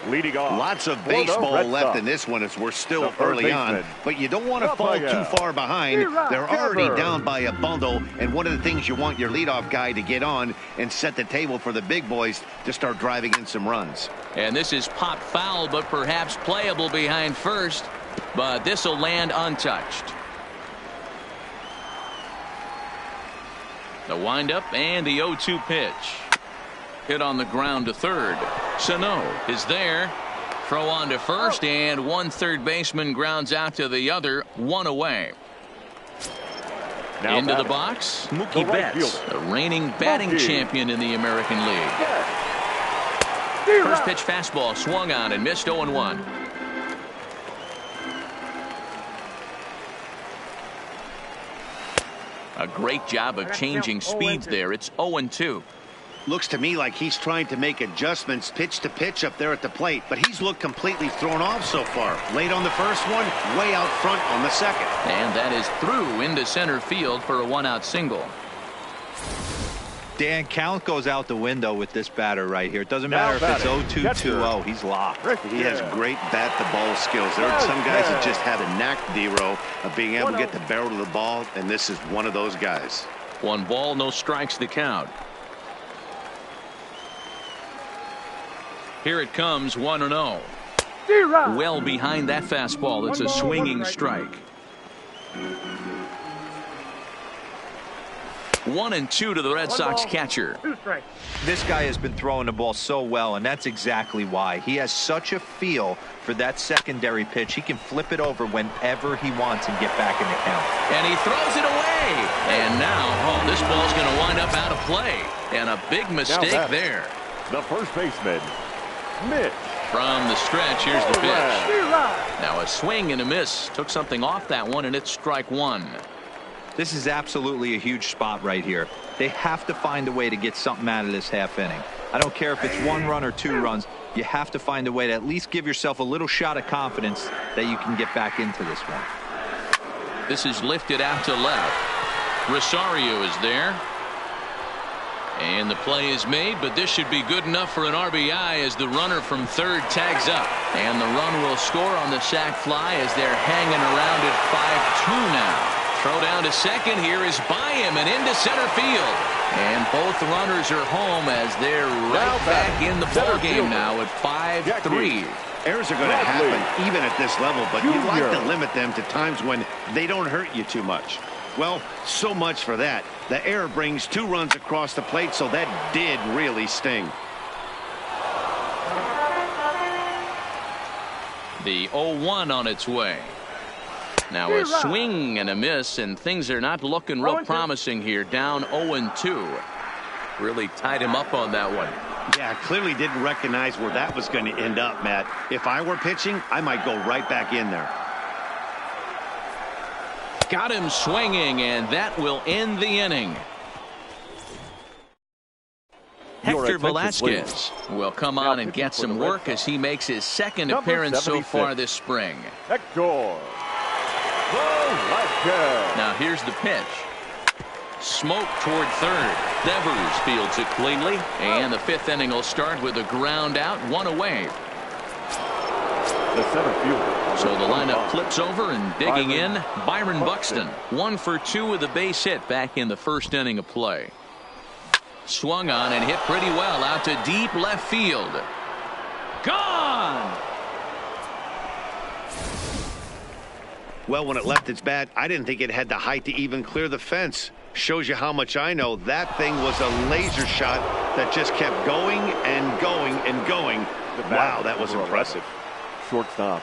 D: Leading off.
C: Lots of baseball left in this one as we're still early on. But you don't want to fall too far behind. They're already down by a bundle. And one of the things you want your leadoff guy to get on and set the table for the big boys to start driving in some runs.
A: And this is popped foul, but perhaps playable behind first. But this will land untouched. The windup and the 0-2 pitch. Hit on the ground to third. Sano is there. Throw on to first, and one third baseman grounds out to the other, one away.
D: Now
A: into the box, Mookie Betts, the reigning batting champion in the American League. First pitch fastball swung on and missed 0-1. A great job of changing speeds there. It's 0-2.
C: Looks to me like he's trying to make adjustments pitch to pitch up there at the plate, but he's looked completely thrown off so far. Late on the first one, way out front on the second.
A: And that is through into center field for a one-out single.
B: Dan, count goes out the window with this batter right here. It doesn't matter if it's 0-2-2-0. He's locked.
C: He has great bat-to-ball skills. There are some guys that just have a knack, D-Row, of being able to get the barrel of the ball, and this is one of those guys.
A: 1 ball, no strikes the count. Here it comes, 1-0. Well behind that fastball. It's a swinging strike. 1-2 to the Red Sox catcher.
B: This guy has been throwing the ball so well, and that's exactly why. He has such a feel for that secondary pitch. He can flip it over whenever he wants and get back in the count.
A: And he throws it away. And now, this ball's going to wind up out of play. And a big mistake there.
D: The first baseman, Mitch.
A: From the stretch, here's the pitch. Now a swing and a miss. Took something off that one, and it's strike one.
B: This is absolutely a huge spot right here. They have to find a way to get something out of this half inning. I don't care if it's 1 run or 2 runs. You have to find a way to at least give yourself a little shot of confidence that you can get back into this one.
A: This is lifted out to left. Rosario is there. And the play is made, but this should be good enough for an RBI as the runner from third tags up. And the run will score on the sac fly as they're hanging around at 5-2 now. Throw down to second. Here is by him and into center field. And both runners are home as they're right back in the ball game now at 5-3.
C: Errors are going to happen even at this level, but you'd like to limit them to times when they don't hurt you too much. Well, so much for that. The error brings 2 runs across the plate, so that did really sting.
A: The 0-1 on its way. Now a swing and a miss, and things are not looking real promising here. Down 0-2. Really tied him up on that one.
C: Yeah, clearly didn't recognize where that was going to end up, Matt. If I were pitching, I might go right back in there.
A: Got him swinging, and that will end the inning. Hector Velasquez will come on and get some work as he makes his second appearance so far this spring.
D: Hector Velasquez.
A: Now here's the pitch. Smoke toward third. Devers fields it cleanly, and the 5th inning will start with a ground out, 1 away.
D: The center fielder.
A: So the lineup flips over and digging
D: Byron
A: in, Byron Buxton. 1 for 2 with a base hit back in the first inning of play. Swung on and hit pretty well out to deep left field. Gone!
C: Well, when it left its bat, I didn't think it had the height to even clear the fence. Shows you how much I know. That thing was a laser shot that just kept going and going and going. Wow, that was impressive.
D: Shortstop,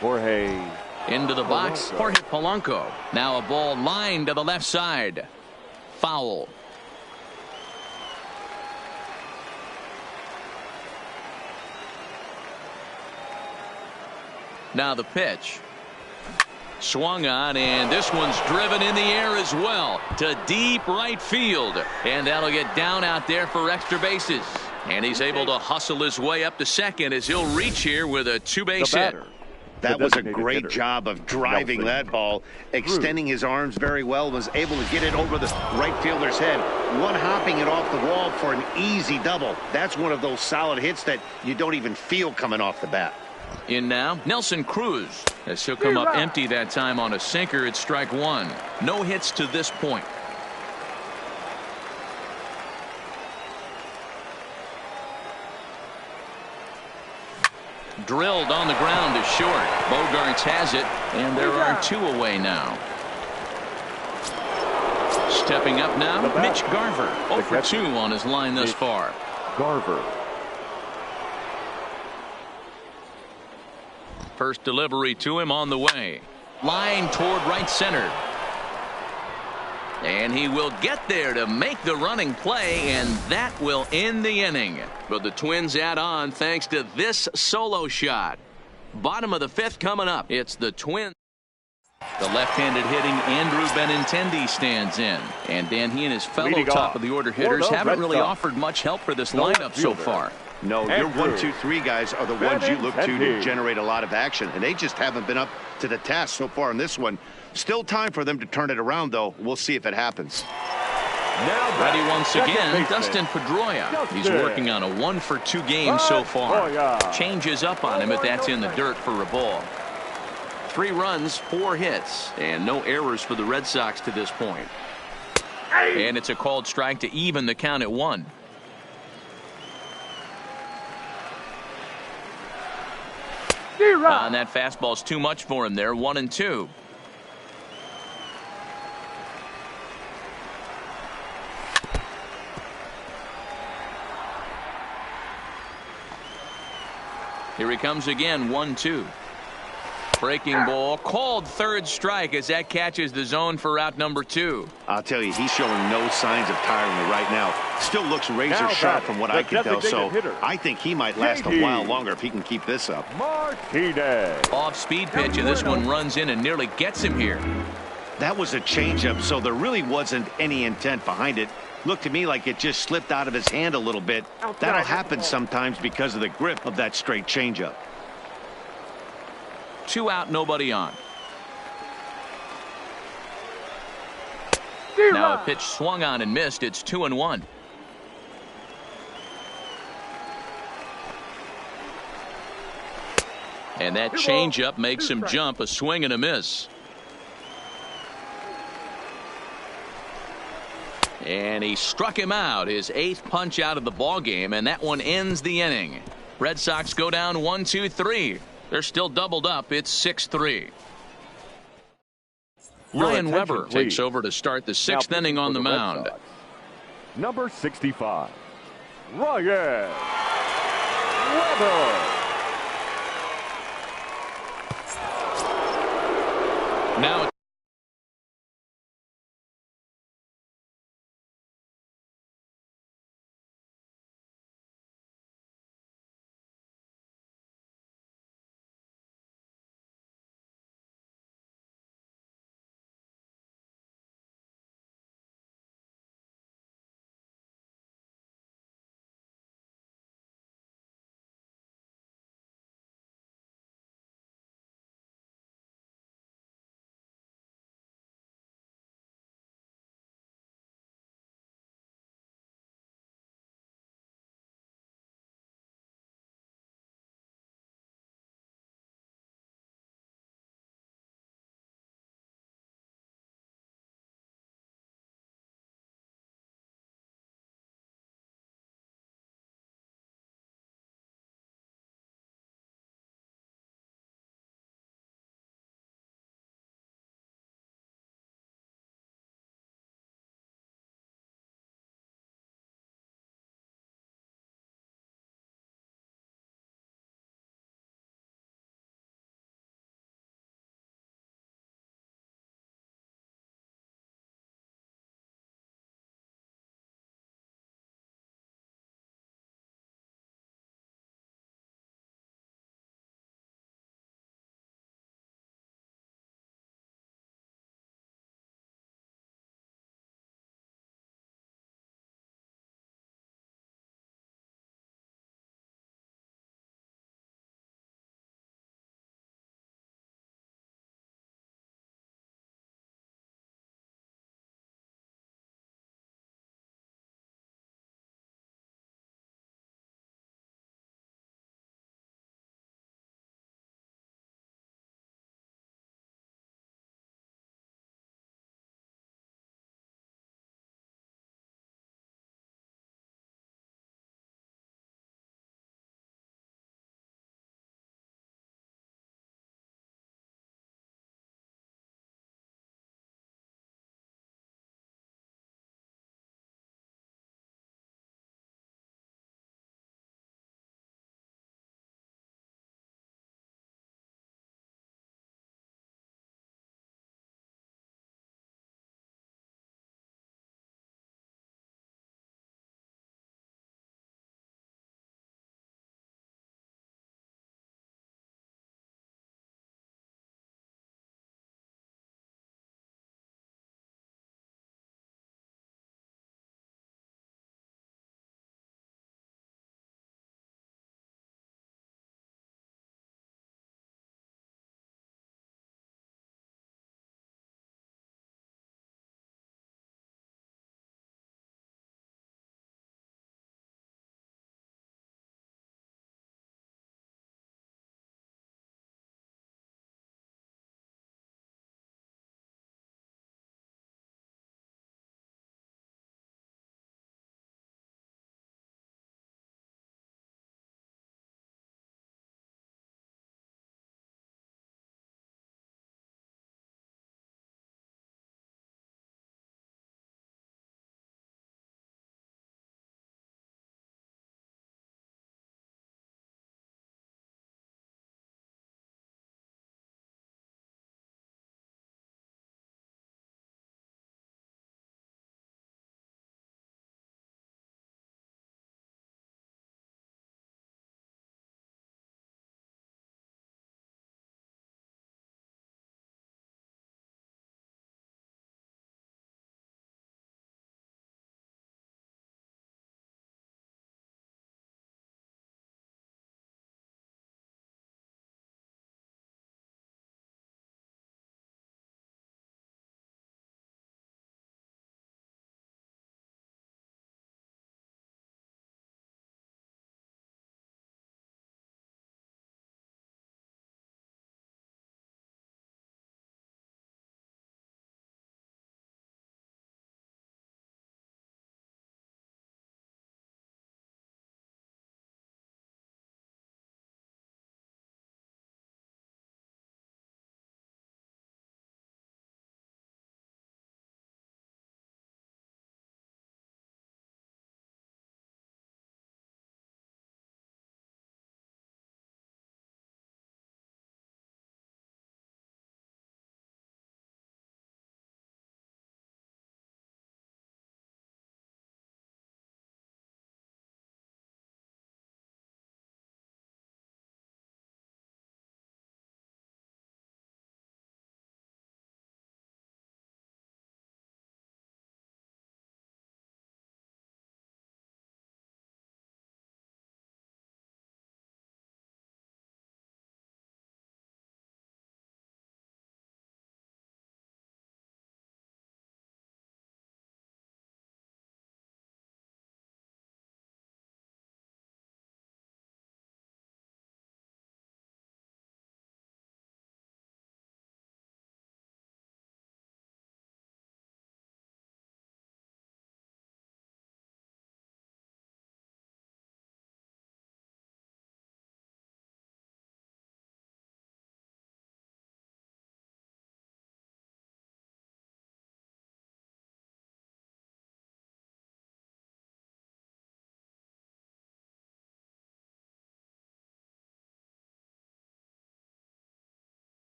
D: Jorge.
A: Into the box, Jorge Polanco. Now a ball lined to the left side. Foul. Now the pitch. Swung on, and this one's driven in the air as well to deep right field. And that'll get down out there for extra bases. And he's able to hustle his way up to second as he'll reach here with a two-base hit.
C: That was a great job of driving that ball, extending his arms very well, was able to get it over the right fielder's head, one-hopping it off the wall for an easy double. That's one of those solid hits that you don't even feel coming off the bat.
A: In now, Nelson Cruz, as he'll come up empty that time on a sinker at strike one. No hits to this point. Drilled on the ground to short. Bogarts has it, and there are 2 away now. Stepping up now, Mitch Garver. 0 for 2 on his line thus far.
D: Garver.
A: First delivery to him on the way. Line toward right center. And he will get there to make the running play, and that will end the inning. But the Twins add on thanks to this solo shot. Bottom of the 5th coming up. It's the Twins. The left-handed hitting Andrew Benintendi stands in. And Dan, he and his fellow top-of-the-order hitters haven't really offered much help for this lineup so far.
C: No, your 1, 2, 3 guys are the ones you look to generate a lot of action, and they just haven't been up to the task so far in this one. Still time for them to turn it around, though. We'll see if it happens.
A: Now ready once again, Dustin Pedroia. He's working on a 1 for 2 game so far. Changes up on him, but that's in the dirt for a ball. 3 runs, 4 hits, and no errors for the Red Sox to this point. And it's a called strike to even the count at 1. And that fastball's too much for him there. 1 and 2. Here he comes again. 1-2. Breaking ball called third strike as that catches the zone for out number 2.
C: I'll tell you, he's showing no signs of tiring right now. Still looks razor sharp from what I can tell, so I think he might last a while longer if he can keep this up.
D: Martinez.
A: Off speed pitch, and this one runs in and nearly gets him here.
C: That was a changeup, so there really wasn't any intent behind it. Looked to me like it just slipped out of his hand a little bit. That'll happen sometimes because of the grip of that straight changeup.
A: 2 out, nobody on. Now a pitch swung on and missed. It's 2-1. And that changeup makes him jump. A swing and a miss. And he struck him out, his 8th punch out of the ball game, and that one ends the inning. Red Sox go down 1-2-3. They're still doubled up. It's 6-3. Ryan Weber takes over to start the 6th inning on the mound.
D: Number 65, Ryan Weber.
A: Now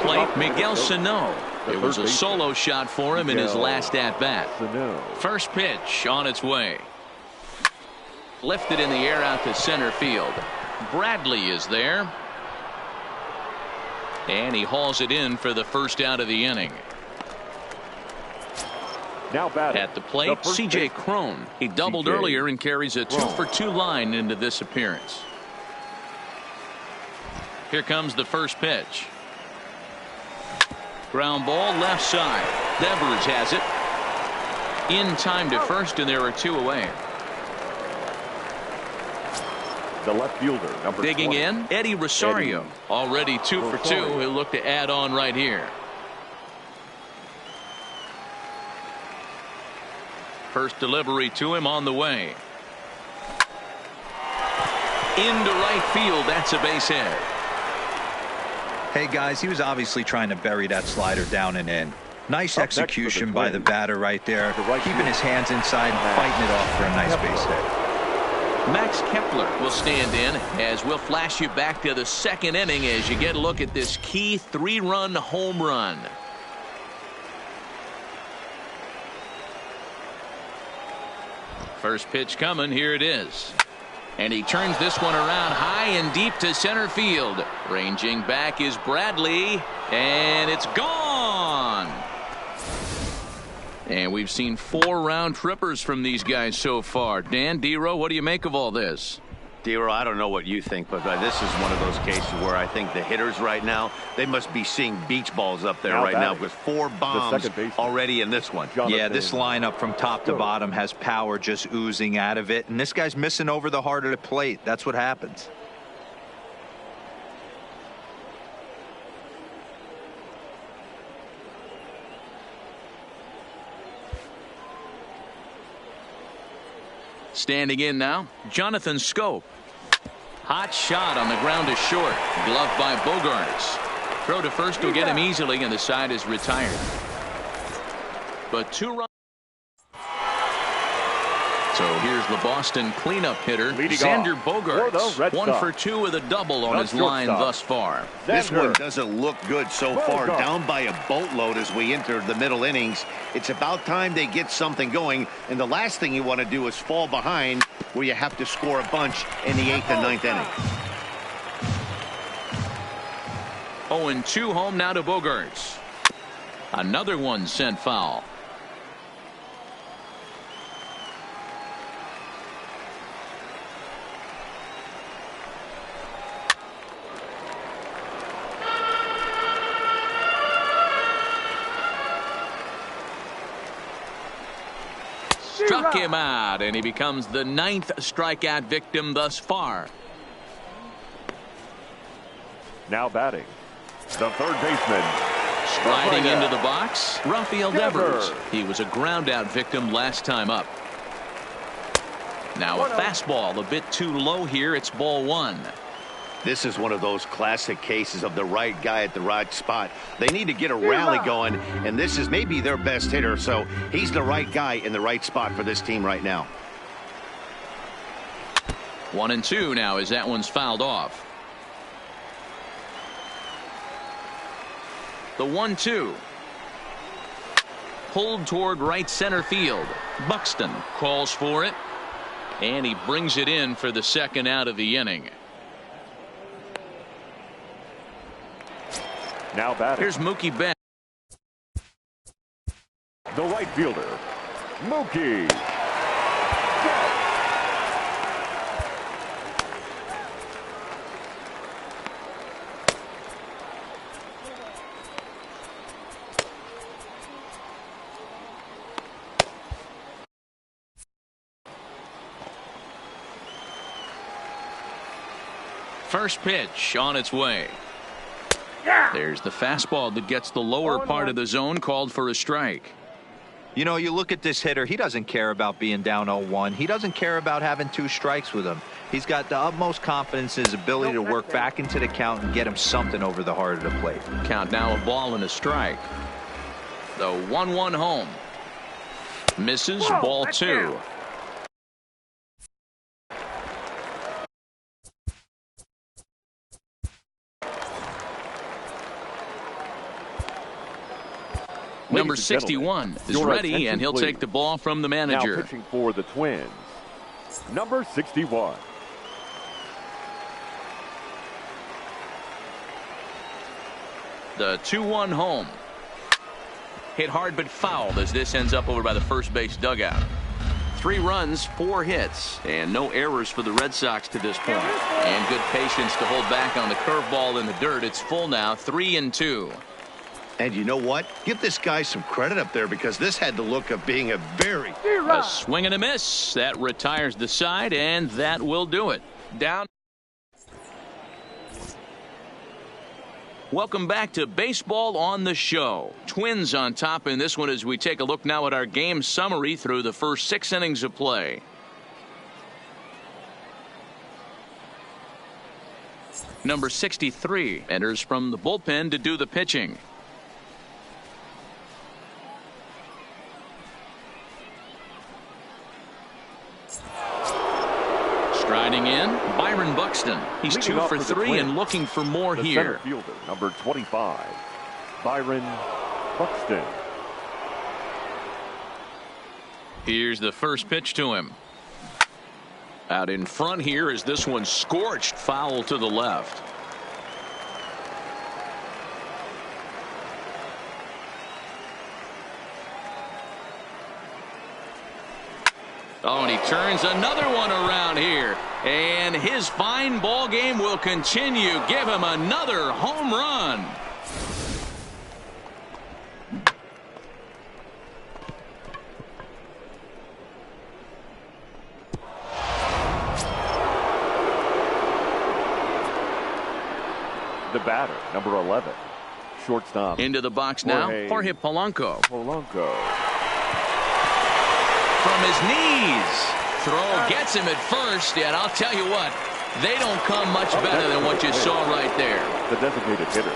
A: plate, Miguel Sano. It was a solo shot for him in his last at-bat. First pitch on its way. Lifted in the air out to center field. Bradley is there. And he hauls it in for the first out of the inning.
D: Now batting
A: at the plate, C.J. Cron. He doubled earlier and carries a 2-for-2 line into this appearance. Here comes the first pitch. Ground ball left side. Devers has it. In time to first, and there are 2 away.
D: The left fielder, number
A: Digging
D: 20.
A: in, Eddie Rosario. Already 2 for 2. He'll look to add on right here. First delivery to him on the way. Into right field. That's a base hit.
B: Hey, guys, he was obviously trying to bury that slider down and in. Nice execution by the batter right there. Keeping his hands inside and fighting it off for a nice base hit.
A: Max Kepler will stand in as we'll flash you back to the second inning as you get a look at this key 3-run home run. First pitch coming. Here it is. And he turns this one around high and deep to center field. Ranging back is Bradley. And it's gone. And we've seen 4 round trippers from these guys so far. Dan, D-Row, what do you make of all this?
C: D-Row, I don't know what you think, but this is one of those cases where I think the hitters right now, they must be seeing beach balls up there right now with 4 bombs already in this one.
B: Yeah, this lineup from top to bottom has power just oozing out of it. And this guy's missing over the heart of the plate. That's what happens.
A: Standing in now, Jonathan Scope. Hot shot on the ground to short. Gloved by Bogarts. Throw to first will get him easily, and the side is retired. But 2 runs. So here's the Boston cleanup hitter, Xander Bogaerts. 1 for 2 with a double on his line thus far.
C: This one doesn't look good so far. Down by a boatload as we enter the middle innings. It's about time they get something going. And the last thing you want to do is fall behind where you have to score a bunch in the 8th and 9th inning.
A: 0-2 home now to Bogaerts. Another one sent foul. Struck him out, and he becomes the 9th strikeout victim thus far.
D: Now batting, the third baseman.
A: Striding into the box, Rafael Devers. He was a ground-out victim last time up. Now a fastball, a bit too low here. It's ball 1.
C: This is one of those classic cases of the right guy at the right spot. They need to get a rally going, and this is maybe their best hitter, so he's the right guy in the right spot for this team right now.
A: 1-2 now as that one's fouled off. The 1-2. Pulled toward right center field. Buxton calls for it, and he brings it in for the second out of the inning.
D: Now batting.
A: Here's Mookie Betts.
D: The right fielder, Mookie.
A: First pitch on its way. There's the fastball that gets the lower part of the zone, called for a strike.
B: You know, you look at this hitter, he doesn't care about being down 0-1. He doesn't care about having 2 strikes with him. He's got the utmost confidence in his ability to work back into the count and get him something over the heart of the plate.
A: Count now a ball and a strike. The 1-1 home. Misses, ball 2. Number 61 is ready, and he'll take the ball from the manager.
D: Now pitching for the Twins, number 61.
A: The 2-1 home. Hit hard but fouled as this ends up over by the first base dugout. 3 runs, 4 hits, and no errors for the Red Sox to this point. And good patience to hold back on the curveball in the dirt. It's full now, 3-2.
C: And you know what? Give this guy some credit up there, because this had the look of being a very...
A: A swing and a miss. That retires the side, and that will do it. Down. Welcome back to Baseball on the Show. Twins on top in this one as we take a look now at our game summary through the first 6 innings of play. Number 63 enters from the bullpen to do the pitching. Striding in, Byron Buxton. He's 2 for 3 and looking for more
D: the
A: here.
D: Center fielder, number 25, Byron Buxton.
A: Here's the first pitch to him. Out in front here is this one scorched foul to the left. Oh, and he turns another one around here. And his fine ball game will continue. Give him another home run.
D: The batter, number 11, shortstop.
A: Into the box now, Jorge Polanco. From his knees. Throw gets him at first, and I'll tell you what, they don't come much better than what you saw right there.
D: The designated hitter,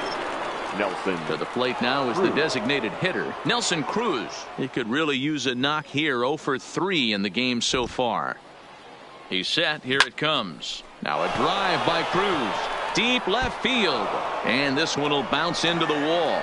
D: Nelson.
A: To the plate now is the designated hitter, Nelson Cruz. He could really use a knock here. 0 for 3 in the game so far. He's set. Here it comes. Now a drive by Cruz. Deep left field. And this one will bounce into the wall.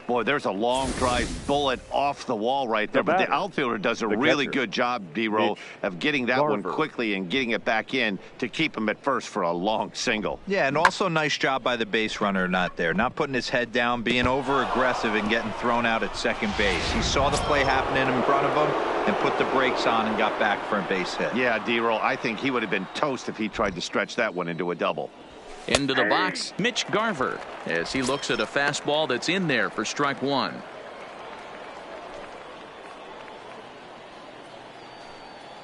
C: Boy, there's a long drive bullet off the wall right there. But the outfielder does a really good job, D-Roll, of getting that one quickly and getting it back in to keep him at first for a long single.
B: Yeah, and also nice job by the base runner not there. Not putting his head down, being over-aggressive and getting thrown out at second base. He saw the play happening in front of him and put the brakes on and got back for a base hit.
C: Yeah, D-Roll, I think he would have been toast if he tried to stretch that one into a double.
A: Into the box, Mitch Garver, as he looks at a fastball that's in there for strike 1.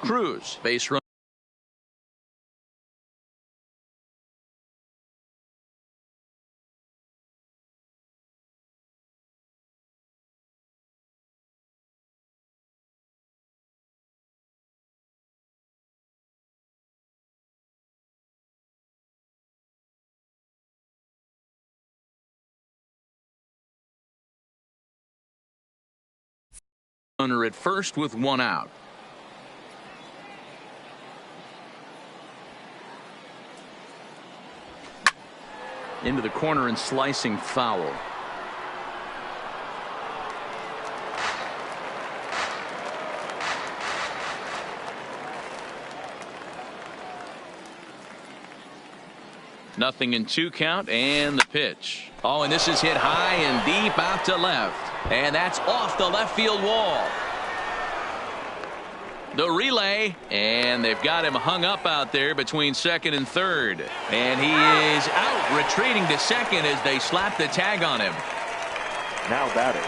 A: Cruz, base run. Runner at first with 1 out. Into the corner and slicing foul. Nothing in 2 count, and the pitch. Oh, and this is hit high and deep out to left. And that's off the left field wall. The relay, and they've got him hung up out there between second and third. And he is out, retreating to second as they slap the tag on him.
D: Now batting,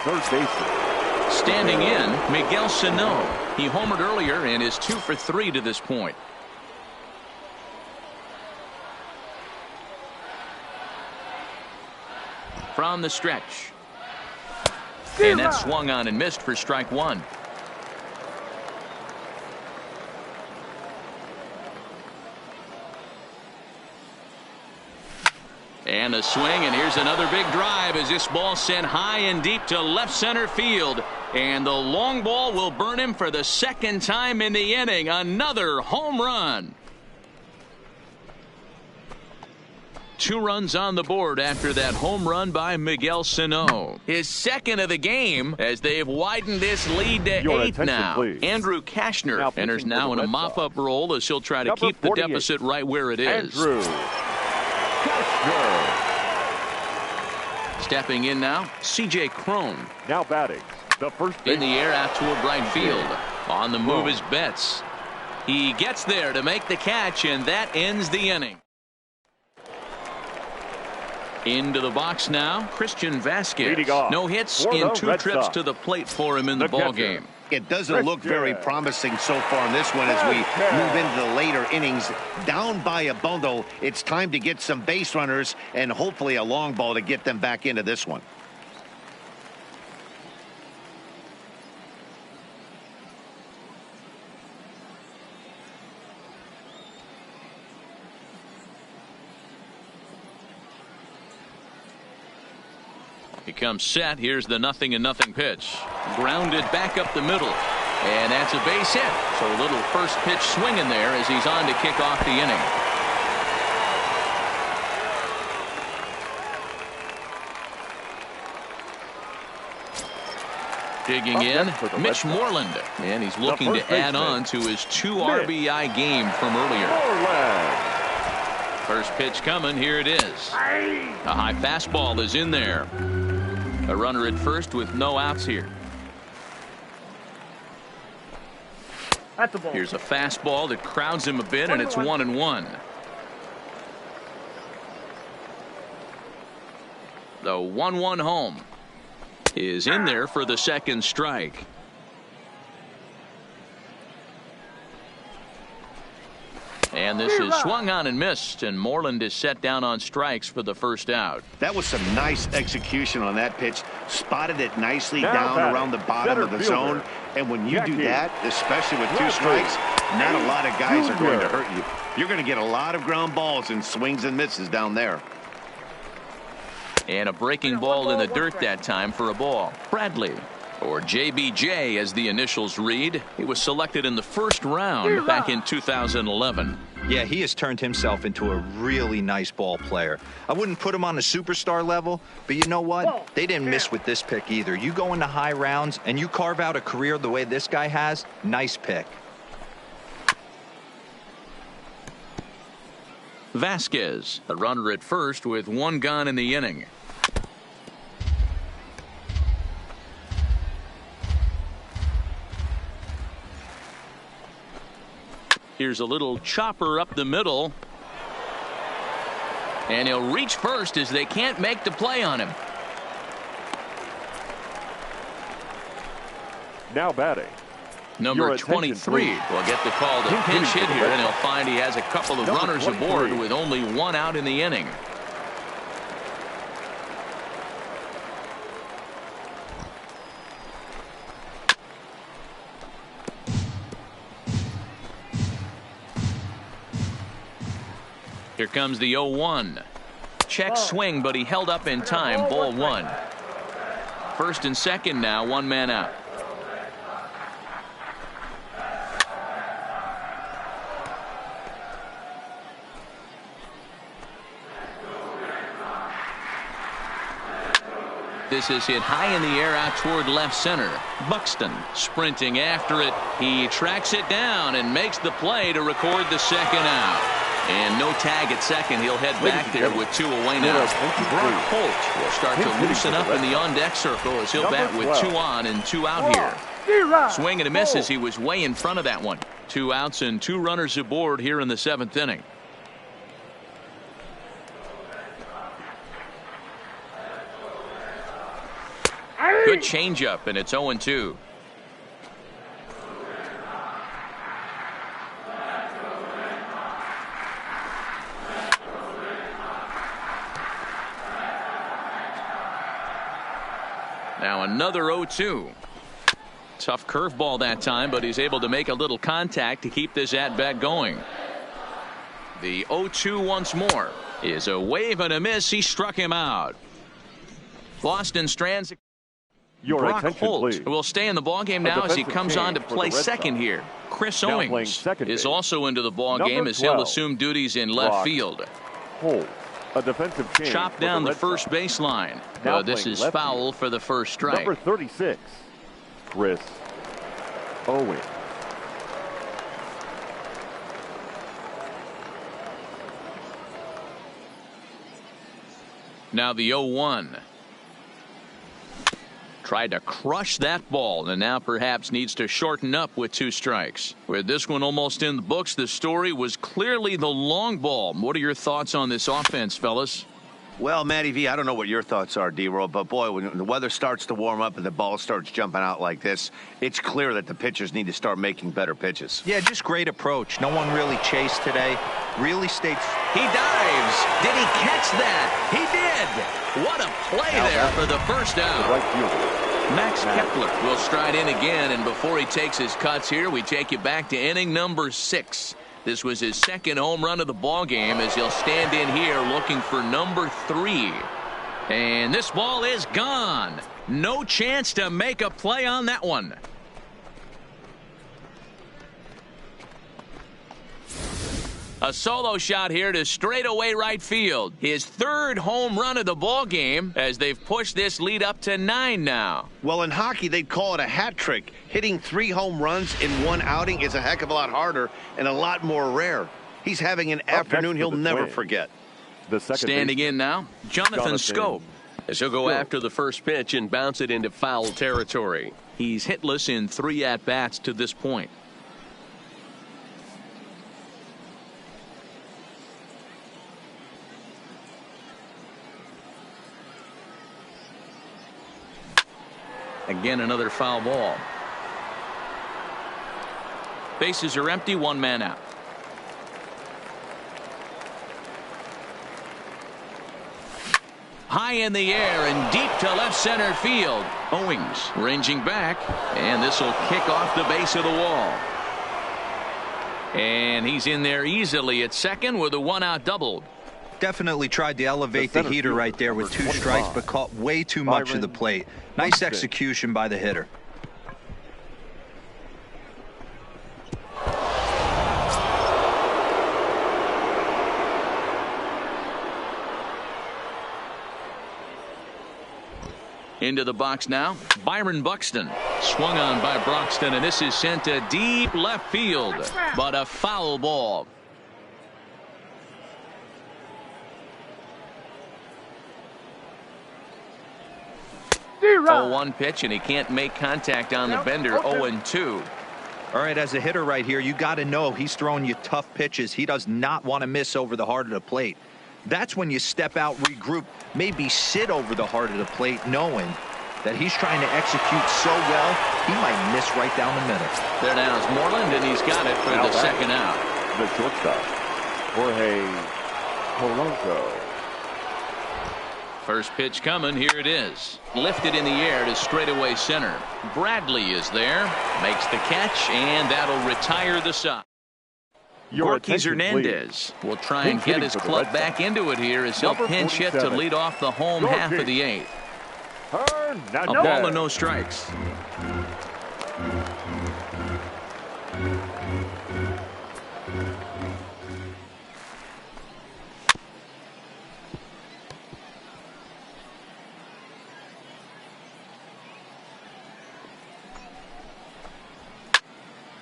D: third baseman.
A: Standing in, Miguel Sano. He homered earlier and is 2 for 3 to this point. From the stretch. And that swung on and missed for strike 1. And a swing, and here's another big drive as this ball sent high and deep to left center field. And the long ball will burn him for the second time in the inning. Another home run. 2 runs on the board after that home run by Miguel Sano. His second of the game as they've widened this lead to 8 now.
D: Please.
A: Andrew Kashner enters now in a mop-up role as he'll try to
D: Number
A: keep the
D: 48.
A: deficit right where it is.
D: Andrew Kashner.
A: Stepping in now, C.J. Cron.
D: Now batting, the first
A: In the
D: baseman.
A: air out toward right field. On the move is Betts. He gets there to make the catch, and that ends the inning. Into the box now, Christian Vasquez.
D: Leading off
A: No hits
D: for
A: in
D: the
A: 2
D: Red
A: trips
D: Sox.
A: to the plate for him in the
D: The catcher.
A: ballgame.
C: It doesn't look very promising so far in this one as we move into the later innings. Down by a bundle, it's time to get some base runners and hopefully a long ball to get them back into this one.
A: He comes set. Here's the 0-0 pitch. Grounded back up the middle. And that's a base hit. So a little first pitch swing in there as he's on to kick off the inning. Digging in, Mitch Moreland. And he's looking to add on to his 2 RBI game from earlier. First pitch coming. Here it is. A high fastball is in there. A runner at first with no outs here.
F: That's a ball.
A: Here's a fastball that crowds him a bit, and it's 1-1. The 1-1 home is in there for the second strike. And this is swung on and missed, and Moreland is set down on strikes for the first out.
C: That was some nice execution on that pitch. Spotted it nicely
D: Now
C: down
D: batting,
C: around the bottom
D: center
C: of the
D: fielder,
C: zone. And when you do
D: Jackie.
C: that, especially with 2
D: Left
C: strikes, not a lot of guys are going to
D: Junior.
C: hurt you. You're going to get a lot of ground balls and swings and misses down there.
A: And a breaking ball in the dirt that time for a ball. Bradley, or JBJ as the initials read. He was selected in the first round back in 2011.
B: Yeah, he has turned himself into a really nice ball player. I wouldn't put him on a superstar level, but you know what? They didn't miss with this pick either. You go into high rounds and you carve out a career the way this guy has, nice pick.
A: Vasquez, the runner at first with 1 gone in the inning. Here's a little chopper up the middle. And he'll reach first as they can't make the play on him.
D: Now batting,
A: Number
D: Your attention,
A: 23
D: please.
A: will get the call to pinch hit here, and he'll find he has a couple of
D: Number
A: runners
D: 23.
A: aboard with only 1 out in the inning. Here comes the 0-1. Check swing, but he held up in time. Ball 1. First and second now, 1 man out. This is hit high in the air out toward left center. Buxton sprinting after it. He tracks it down and makes the play to record the second out. And no tag at second. He'll head back there with 2 away now. Brock Holt will start to loosen up in the on-deck circle as he'll bat with 2 on and 2 out here. Swing and a miss as he was way in front of that one. 2 outs and 2 runners aboard here in the 7th inning. Good changeup, and it's 0-2. Now another 0-2. Tough curveball that time, but he's able to make a little contact to keep this at-bat going. The 0-2 once more is a wave and a miss. He struck him out. Boston Strand's
D: your
A: Brock
D: attention,
A: Holt
D: please.
A: will stay in the ballgame now as he comes on to play second here. Chris
D: Now
A: Owings
D: playing second
A: is
D: base.
A: also into the
D: Number
A: ballgame as he'll
D: 12,
A: assume duties in left
D: Brock
A: field.
D: Holt. A defensive change.
A: Chopped down the first baseline. This is foul for the first strike.
D: Number 36, Chris Owen.
A: Now the 0-1. Tried to crush that ball and now perhaps needs to shorten up with 2 strikes. With this one almost in the books, the story was clearly the long ball. What are your thoughts on this offense, fellas?
C: Well, Matty V, I don't know what your thoughts are, D-Roll, but boy, when the weather starts to warm up and the ball starts jumping out like this, it's clear that the pitchers need to start making better pitches.
B: Yeah, just great approach. No one really chased today. Really stayed.
A: He dives. Did he catch that? He did. What a play there for the first out. Max Kepler will stride in again, and before he takes his cuts here, we take you back to inning number 6. This was his second home run of the ball game as he'll stand in here looking for number 3. And this ball is gone. No chance to make a play on that one. A solo shot here to straightaway right field. His 3rd home run of the ball game as they've pushed this lead up to 9 now.
C: Well, in hockey, they'd call it a hat trick. Hitting 3 home runs in one outing is a heck of a lot harder and a lot more rare. He's having an afternoon he'll never forget.
A: Standing in now, Jonathan Scope. As he'll go after the first pitch and bounce it into foul territory. He's hitless in 3 at-bats to this point. Again, another foul ball. Bases are empty, 1 man out. High in the air and deep to left center field. Owings ranging back, and this will kick off the base of the wall. And he's in there easily at second with a 1-out double.
B: Definitely tried to elevate the heater right there with 2 strikes, but caught way too much of the plate. Nice execution by the hitter.
A: Into the box now, Byron Buxton. Swung on by Broxton, and this is sent to deep left field, but a foul ball. 0-1 pitch, and he can't make contact on the bender. 0-2.
B: All right, as a hitter right here, you got to know he's throwing you tough pitches. He does not want to miss over the heart of the plate. That's when you step out, regroup, maybe sit over the heart of the plate, knowing that he's trying to execute so well, he might miss right down the middle.
A: There now is Moreland, and he's got it for the second out.
D: The shortstop, Jorge Polanco.
A: First pitch coming. Here it is. Lifted in the air to straightaway center. Bradley is there. Makes the catch, and that'll retire the side. Gorky Hernandez will try and get his club back into it here as he'll pinch hit to lead off the home half of the 8th. A ball and no strikes.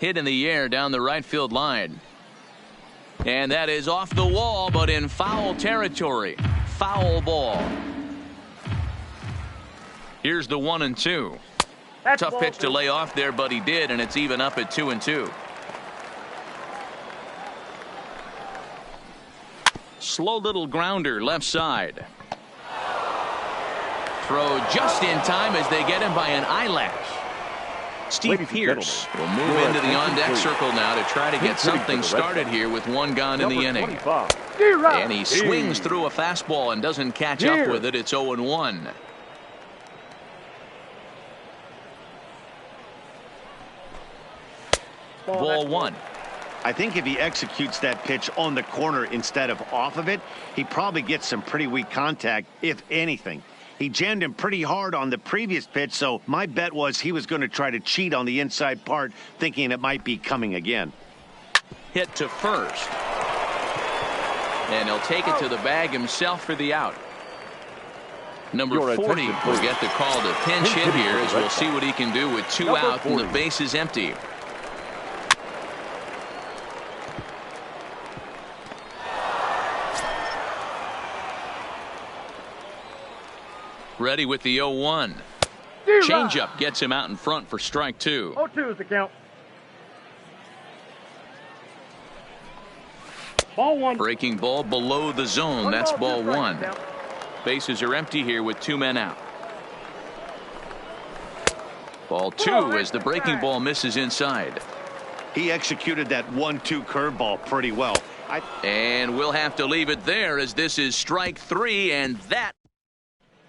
A: Hit in the air down the right field line. And that is off the wall, but in foul territory. Foul ball. Here's the 1-2. Tough pitch to lay off there, but he did, and it's even up at 2-2. Slow little grounder left side. Throw just in time as they get him by an eyelash. Steve Pierce will move into the on-deck circle now to try to get something started here with 1 gone in the inning. And he swings through a fastball and doesn't catch up with it. It's 0-1. Ball 1.
C: I think if he executes that pitch on the corner instead of off of it, he probably gets some pretty weak contact, if anything. He jammed him pretty hard on the previous pitch, so my bet was he was going to try to cheat on the inside part, thinking it might be coming again.
A: Hit to first. And he'll take it to the bag himself for the out. Number 40 will get the call to pinch hit here as we'll see what he can do with 2 out and the base is empty. Ready with the 0-1. Changeup gets him out in front for strike 2.
F: 0-2 is the count. Ball 1.
A: Breaking ball below the zone. That's ball 1. Bases are empty here with 2 men out. Ball 2 as the breaking ball misses inside.
C: He executed that 1-2 curveball pretty well.
A: And we'll have to leave it there as this is strike 3, and that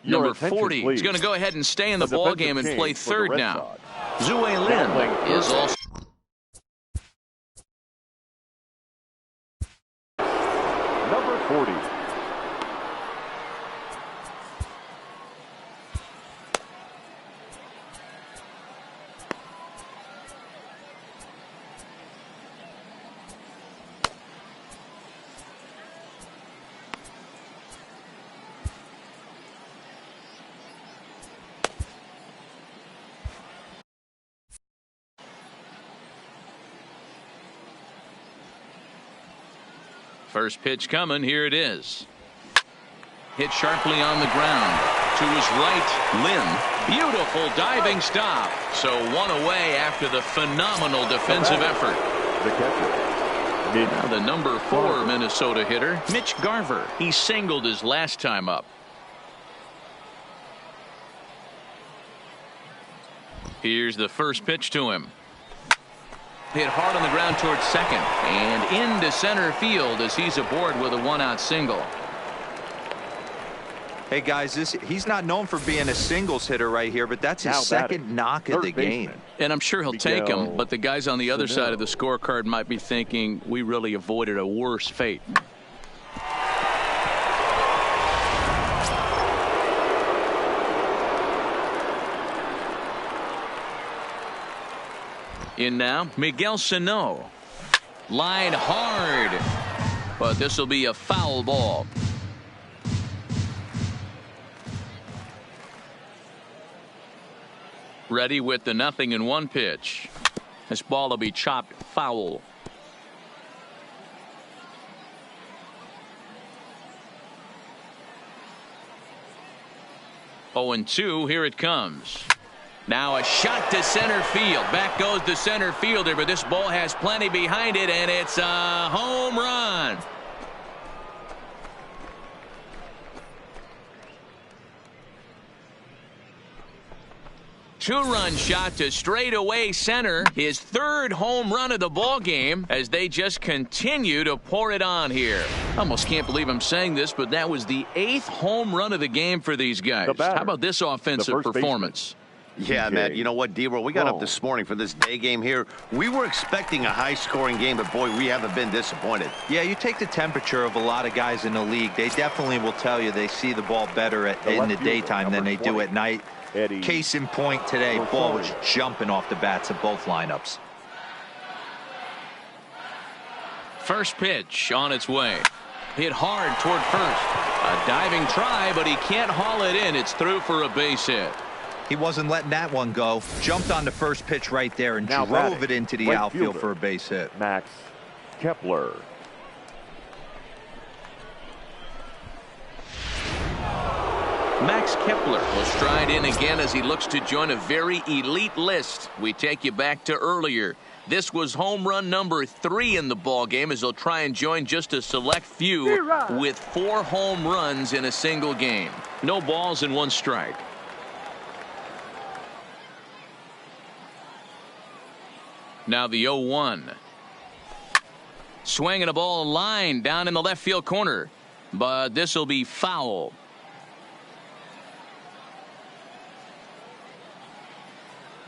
A: number 40 is going to go ahead and stay in the ball game and play third now. Zue Lin is also
D: number 40.
A: First pitch coming. Here it is. Hit sharply on the ground. To his right, Lin. Beautiful diving stop. So 1 away after the phenomenal defensive effort.
D: The catcher.
A: Now the number 4 Minnesota hitter, Mitch Garver. He singled his last time up. Here's the first pitch to him. Hit hard on the ground towards second and into center field as he's aboard with a 1-out single.
B: Hey guys, he's not known for being a singles hitter right here, but that's his second knock of the game.
A: And I'm sure he'll take him, but the guys on the other side of the scorecard might be thinking we really avoided a worse fate. In now, Miguel Sano. Line hard. But this will be a foul ball. Ready with the 0-1 pitch. This ball will be chopped foul. Oh, and 2, here it comes. Now a shot to center field. Back goes the center fielder, but this ball has plenty behind it, and it's a home run. Two-run shot to straightaway center. His 3rd home run of the ball game as they just continue to pour it on here. Almost can't believe I'm saying this, but that was the 8th home run of the game for these guys. How about this offensive performance?
C: Yeah, Matt, you know what, D-Roll, we got up this morning for this day game here. We were expecting a high-scoring game, but, boy, we haven't been disappointed.
B: Yeah, you take the temperature of a lot of guys in the league. They definitely will tell you they see the ball better in the daytime than they do at night. Case in point today, ball was jumping off the bats of both lineups.
A: First pitch on its way. Hit hard toward first. A diving try, but he can't haul it in. It's through for a base hit.
B: He wasn't letting that one go. Jumped on the first pitch right there and drove it into the outfield for a base hit.
D: Max Kepler.
A: Max Kepler will stride in again as he looks to join a very elite list. We take you back to earlier. This was home run number 3 in the ball game as he'll try and join just a select few with 4 home runs in a single game. No balls and 1 strike. Now the 0-1. Swinging a ball line down in the left field corner. But this will be foul.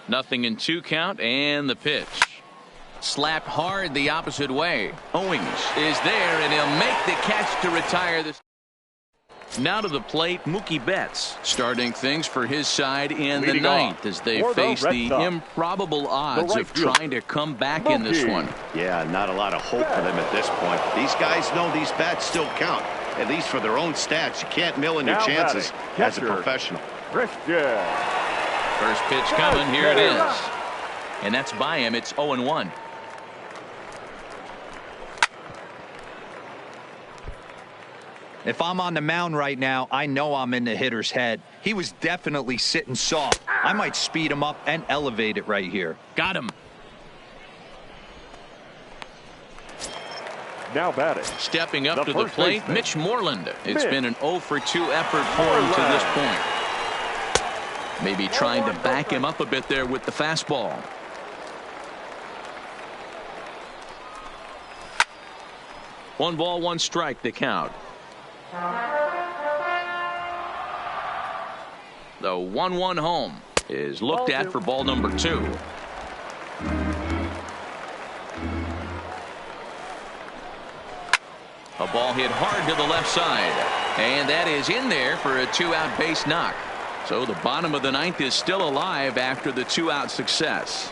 A: Nothing in 2 count and the pitch. Slapped hard the opposite way. Owings is there and he'll make the catch to retire this. Now to the plate, Mookie Betts starting things for his side in the
D: Leading
A: ninth
D: off
A: as they
D: for the
A: face
D: Red
A: the
D: Sox,
A: improbable odds
D: right
A: of
D: fielder,
A: trying to come back in this
D: Mookie.
A: one.
C: Yeah, not a lot of hope for them at this point. These guys know these bats still count, at least for their own stats. You can't mill in your
D: Now
C: chances
D: batting,
C: as a
D: catcher.
C: professional.
D: Christian.
A: First pitch coming. Here it is. And that's by him. It's 0-1.
B: If I'm on the mound right now, I know I'm in the hitter's head. He was definitely sitting soft. I might speed him up and elevate it right here.
A: Got him.
D: Now batting.
A: Stepping up
D: The
A: to the
D: first
A: plate,
D: baseman.
A: Mitch Moreland. It's
D: Mitch
A: been an 0 for 2 effort for him to this point. Maybe trying to back him up a bit there with the fastball. One ball, one strike, the count. The 1-1 home is looked at for ball number 2. A ball hit hard to the left side, and that is in there for a 2-out base knock. So the bottom of the ninth is still alive after the 2-out success.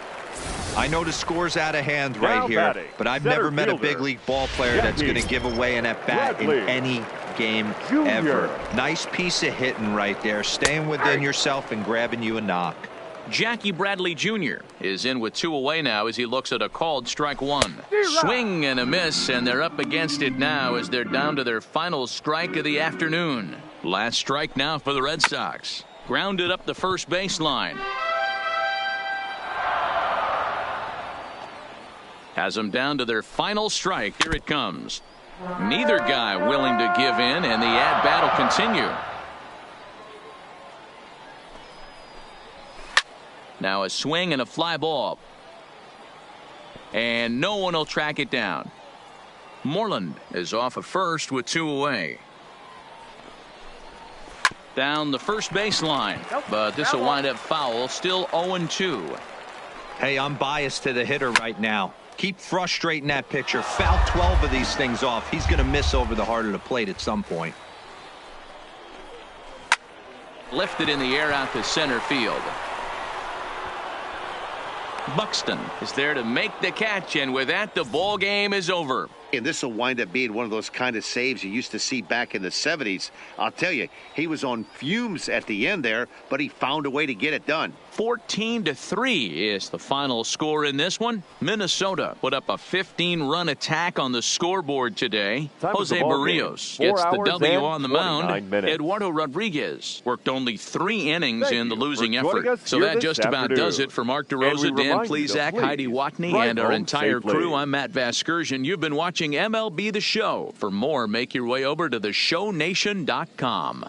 B: I know the score's out of hand
D: Now
B: right here,
D: batting,
B: but I've
D: center
B: never met a
D: fielder,
B: big league ball player that's going to give away an at-bat in
D: Bradley
B: any game
D: Jr.
B: ever. Nice piece of hitting right there, staying within yourself and grabbing you a knock.
A: Jackie Bradley Jr. is in with 2 away now as he looks at a called strike 1. Swing and a miss, and they're up against it now as they're down to their final strike of the afternoon. Last strike now for the Red Sox. Grounded up the first baseline. Has them down to their final strike. Here it comes. Neither guy willing to give in, and the at-bat will continue. Now a swing and a fly ball. And no one will track it down. Moreland is off at first with 2 away. Down the first baseline, but this will wind up foul. Still 0-2.
B: Hey, I'm biased to the hitter right now. Keep frustrating that pitcher. Foul 12 of these things off. He's going to miss over the heart of the plate at some point.
A: Lifted in the air out to center field. Buxton is there to make the catch, and with that, the ball game is over.
C: And this will wind up being one of those kind of saves you used to see back in the 70s. I'll tell you, he was on fumes at the end there, but he found a way to get it done.
A: 14-3 is the final score in this one. Minnesota put up a 15-run attack on the scoreboard today.
D: Time of
A: Jose
D: the ball game,
A: Barrios
D: 4
A: gets the
D: hours
A: W
D: and
A: on the
D: 29
A: mound.
D: minutes.
A: Eduardo Rodriguez worked only 3 innings
D: Thank
A: in the
D: you for
A: losing
D: joining
A: effort.
D: us
A: So
D: here
A: that
D: this
A: just about
D: afternoon.
A: does it for Mark
D: And we
A: DeRosa, Dan
D: remind you to
A: Plesac,
D: please
A: Heidi Watney,
D: drive
A: and our
D: home
A: entire
D: safely.
A: crew. I'm Matt Vasgersian. You've been watching MLB The Show. For more, make your way over to theshownation.com.